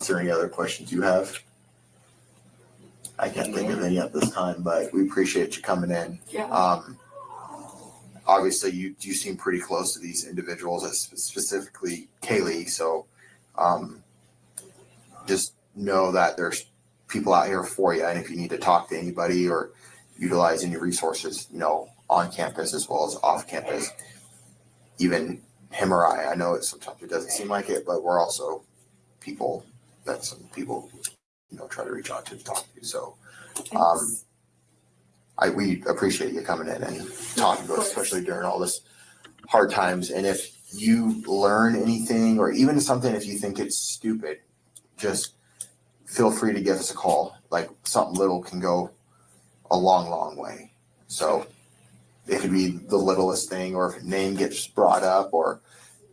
Is there any other questions you have? I can't think of any at this time, but we appreciate you coming in. Yeah. Obviously, you seem pretty close to these individuals, specifically Kaylee. So, just know that there's people out here for you, and if you need to talk to anybody or utilize any resources, on campus as well as off campus, even him or I know sometimes it doesn't seem like it, but we're also people that some people, try to reach out to talk to. So, we appreciate you coming in and talking to us, especially during all this hard times. And if you learn anything or even something, if you think it's stupid, just feel free to give us a call. Like something little can go a long, long way. So it could be the littlest thing, or if a name gets brought up or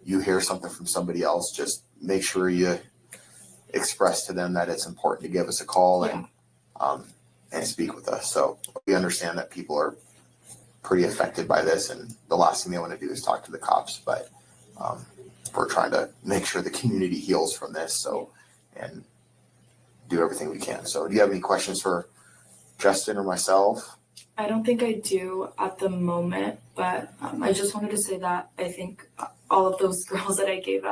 you hear something from somebody else, just make sure you express to them that it's important to give us a call and speak with us. So we understand that people are pretty affected by this, and the last thing they want to do is talk to the cops, but we're trying to make sure the community heals from this. So, and do everything we can. So do you have any questions for Justin or myself? I don't think I do at the moment, but I just wanted to say that I think all of those girls that I gave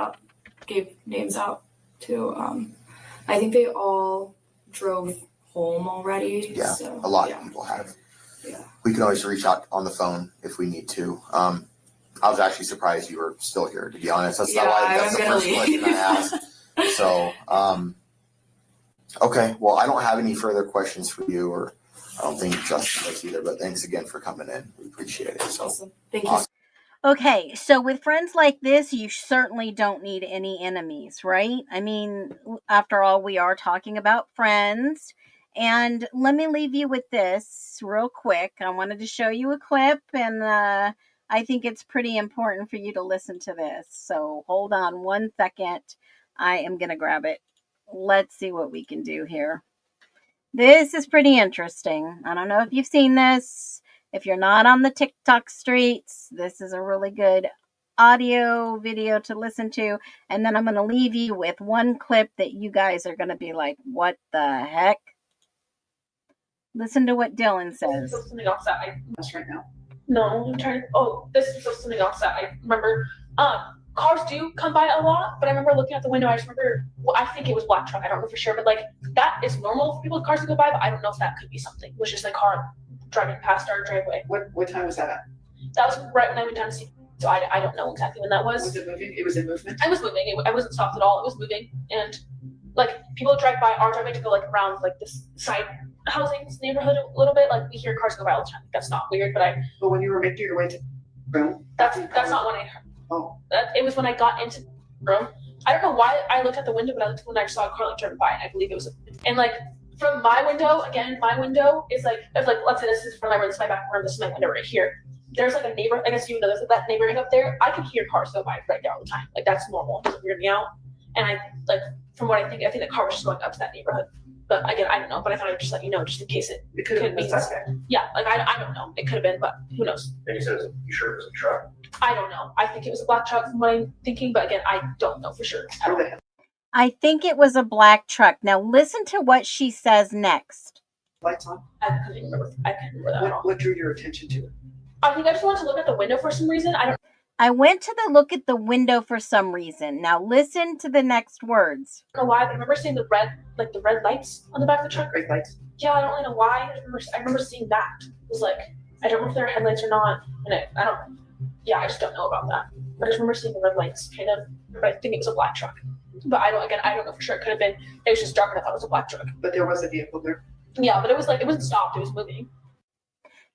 names out to, I think they all drove home already. Yeah, so, a lot of people have. Yeah. We can always reach out on the phone if we need to. I was actually surprised you were still here, to be honest. That's the first question I asked. So, okay. Well, I don't have any further questions for you, or I don't think Justin does either, but thanks again for coming in. We appreciate it. So, awesome. Thank you. Okay, so with friends like this, you certainly don't need any enemies, right? I mean, after all, we are talking about friends. And let me leave you with this real quick. I wanted to show you a clip, and I think it's pretty important for you to listen to this. So hold on one second. I am going to grab it. Let's see what we can do here. This is pretty interesting. I don't know if you've seen this. If you're not on the TikTok streets, this is a really good audio video to listen to. And then I'm going to leave you with one clip that you guys are going to be like, what the heck? Listen to what Dylan says. Something else that I right now. No, I'm trying to. Oh, this is something else that I remember. Cars do come by a lot, but I remember looking out the window. I just remember. Well, I think it was black truck. I don't know for sure, but like that is normal for people with cars to go by. But I don't know if that could be something. It was just a car driving past our driveway. What time was that at? That was right when I went down to see. So I don't know exactly when that was. Was it moving? It was in movement. I was moving. I wasn't stopped at all. It was moving, and like people drive by our driveway to go like around like this side housing neighborhood a little bit. Like we hear cars go by all the time. That's not weird, but But when you were making your way to room, that's not when I heard. Oh. It was when I got into the room. I don't know why I looked at the window, but I looked when I saw a car like driving by, and I believe it was. And like from my window, again, my window is like if like let's say this is from my room, this is my back room, this is my window right here. There's like a neighbor. I guess you know there's that neighborhood up there. I can hear cars go by right there all the time. Like that's normal. It doesn't weird me out. And I like from what I think the car was just going up to that neighborhood. But again, I don't know. But I thought I'd just let you know, just in case it could have been be suspect. Yeah, like I don't know. It could have been, but who knows? And you said, you sure it was a truck? I don't know. I think it was a black truck from what I'm thinking, but again, I don't know for sure. I think it was a black truck. Now listen to what she says next. Lights on? I can't remember that at all. What drew your attention to it? I think I just wanted to look at the window for some reason. I went to look at the window for some reason. Now listen to the next words. I don't know why, but I remember seeing the red lights on the back of the truck. Red lights? Yeah, I don't really know why. I remember seeing that. It was like, I don't know if they're headlights or not. And I just don't know about that. But I just remember seeing the red lights, kind of. But I think it was a black truck. But I don't know for sure. It could have been, it was just dark and I thought it was a black truck. But there was a vehicle there? Yeah, but it was like, it wasn't stopped, it was moving.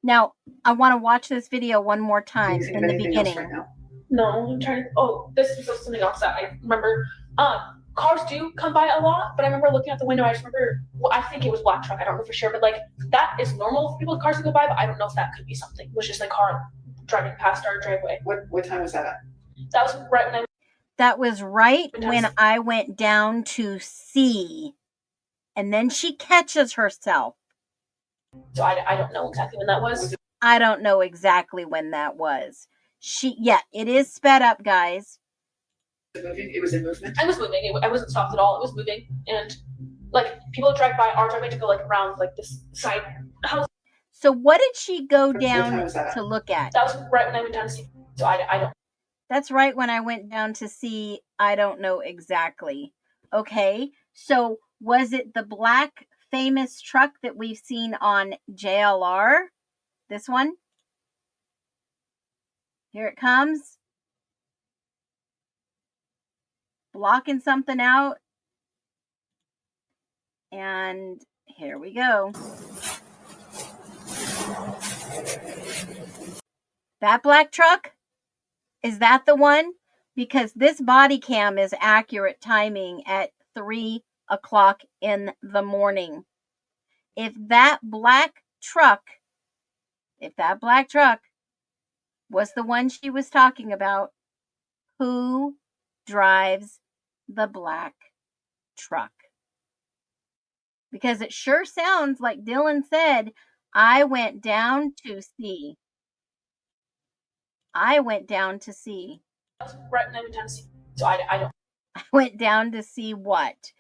Now, I want to watch this video one more time in the beginning. Right now? No, I'm trying to. Oh, this is something else that I remember. Cars do come by a lot, but I remember looking out the window. I just remember. Well, I think it was black truck. I don't know for sure, but like that is normal for people with cars to go by. But I don't know if that could be something. It was just a car driving past our driveway. What time was that at? That was right when I. That was right when I went down to see, and then she catches herself. So I don't know exactly when that was. I don't know exactly when that was. It is sped up, guys. It was in movement? I was moving. I wasn't stopped at all. It was moving. And like people drive by our driveway to go like around like this side house. So what did she go down to look at? That was right when I went down to see. So I don't. That's right when I went down to see. I don't know exactly. Okay. So was it the black famous truck that we've seen on JLR? This one? Here it comes. Blocking something out. And here we go. That black truck? Is that the one? Because this body cam is accurate timing at 3 o'clock in the morning. If that black truck was the one she was talking about, who drives the black truck? Because it sure sounds like Dylan said, I went down to see. Right when I went down to see. So I don't. I went down to see what?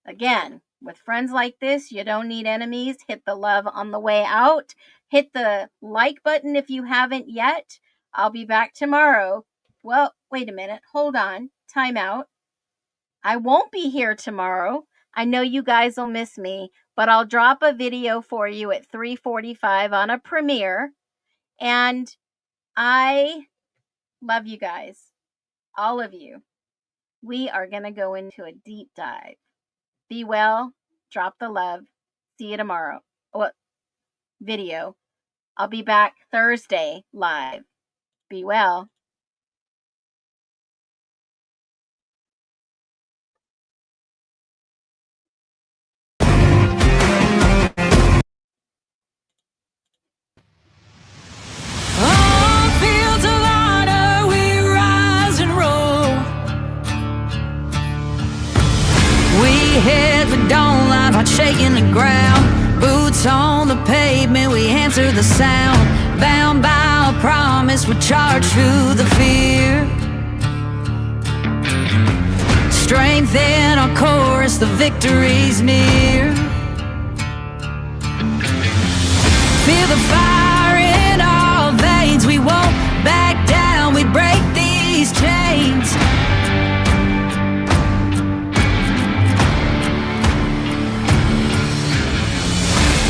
Again, with friends like this, you don't need enemies. Hit the love on the way out. Hit the like button if you haven't yet. I'll be back tomorrow. Well, wait a minute. Hold on. Time out. I won't be here tomorrow. I know you guys will miss me, but I'll drop a video for you at 3:45 on a premiere. And I love you guys. All of you. We are going to go into a deep dive. Be well. Drop the love. See you tomorrow. Video. I'll be back Thursday live. Be well. the sound, bound by a promise, we charge through the fear. Strength in our chorus, the victory's near. Feel the fire in our veins, we won't back down, we break these chains.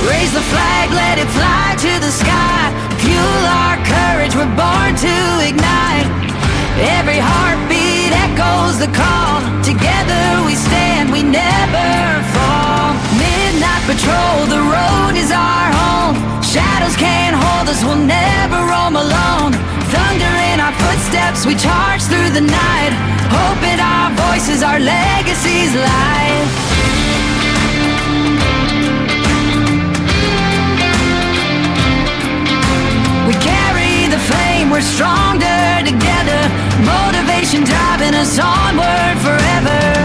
Raise the flag, let it fly to the sky. Fuel our courage, we're born to ignite. Every heartbeat echoes the call. Together we stand, we never fall. Midnight patrol, the road is our home. Shadows can't hold us, we'll never roam alone. Thunder in our footsteps, we charge through the night. Hope in our voices, our legacy's light. We carry the flame, we're stronger together. Motivation driving us onward forever.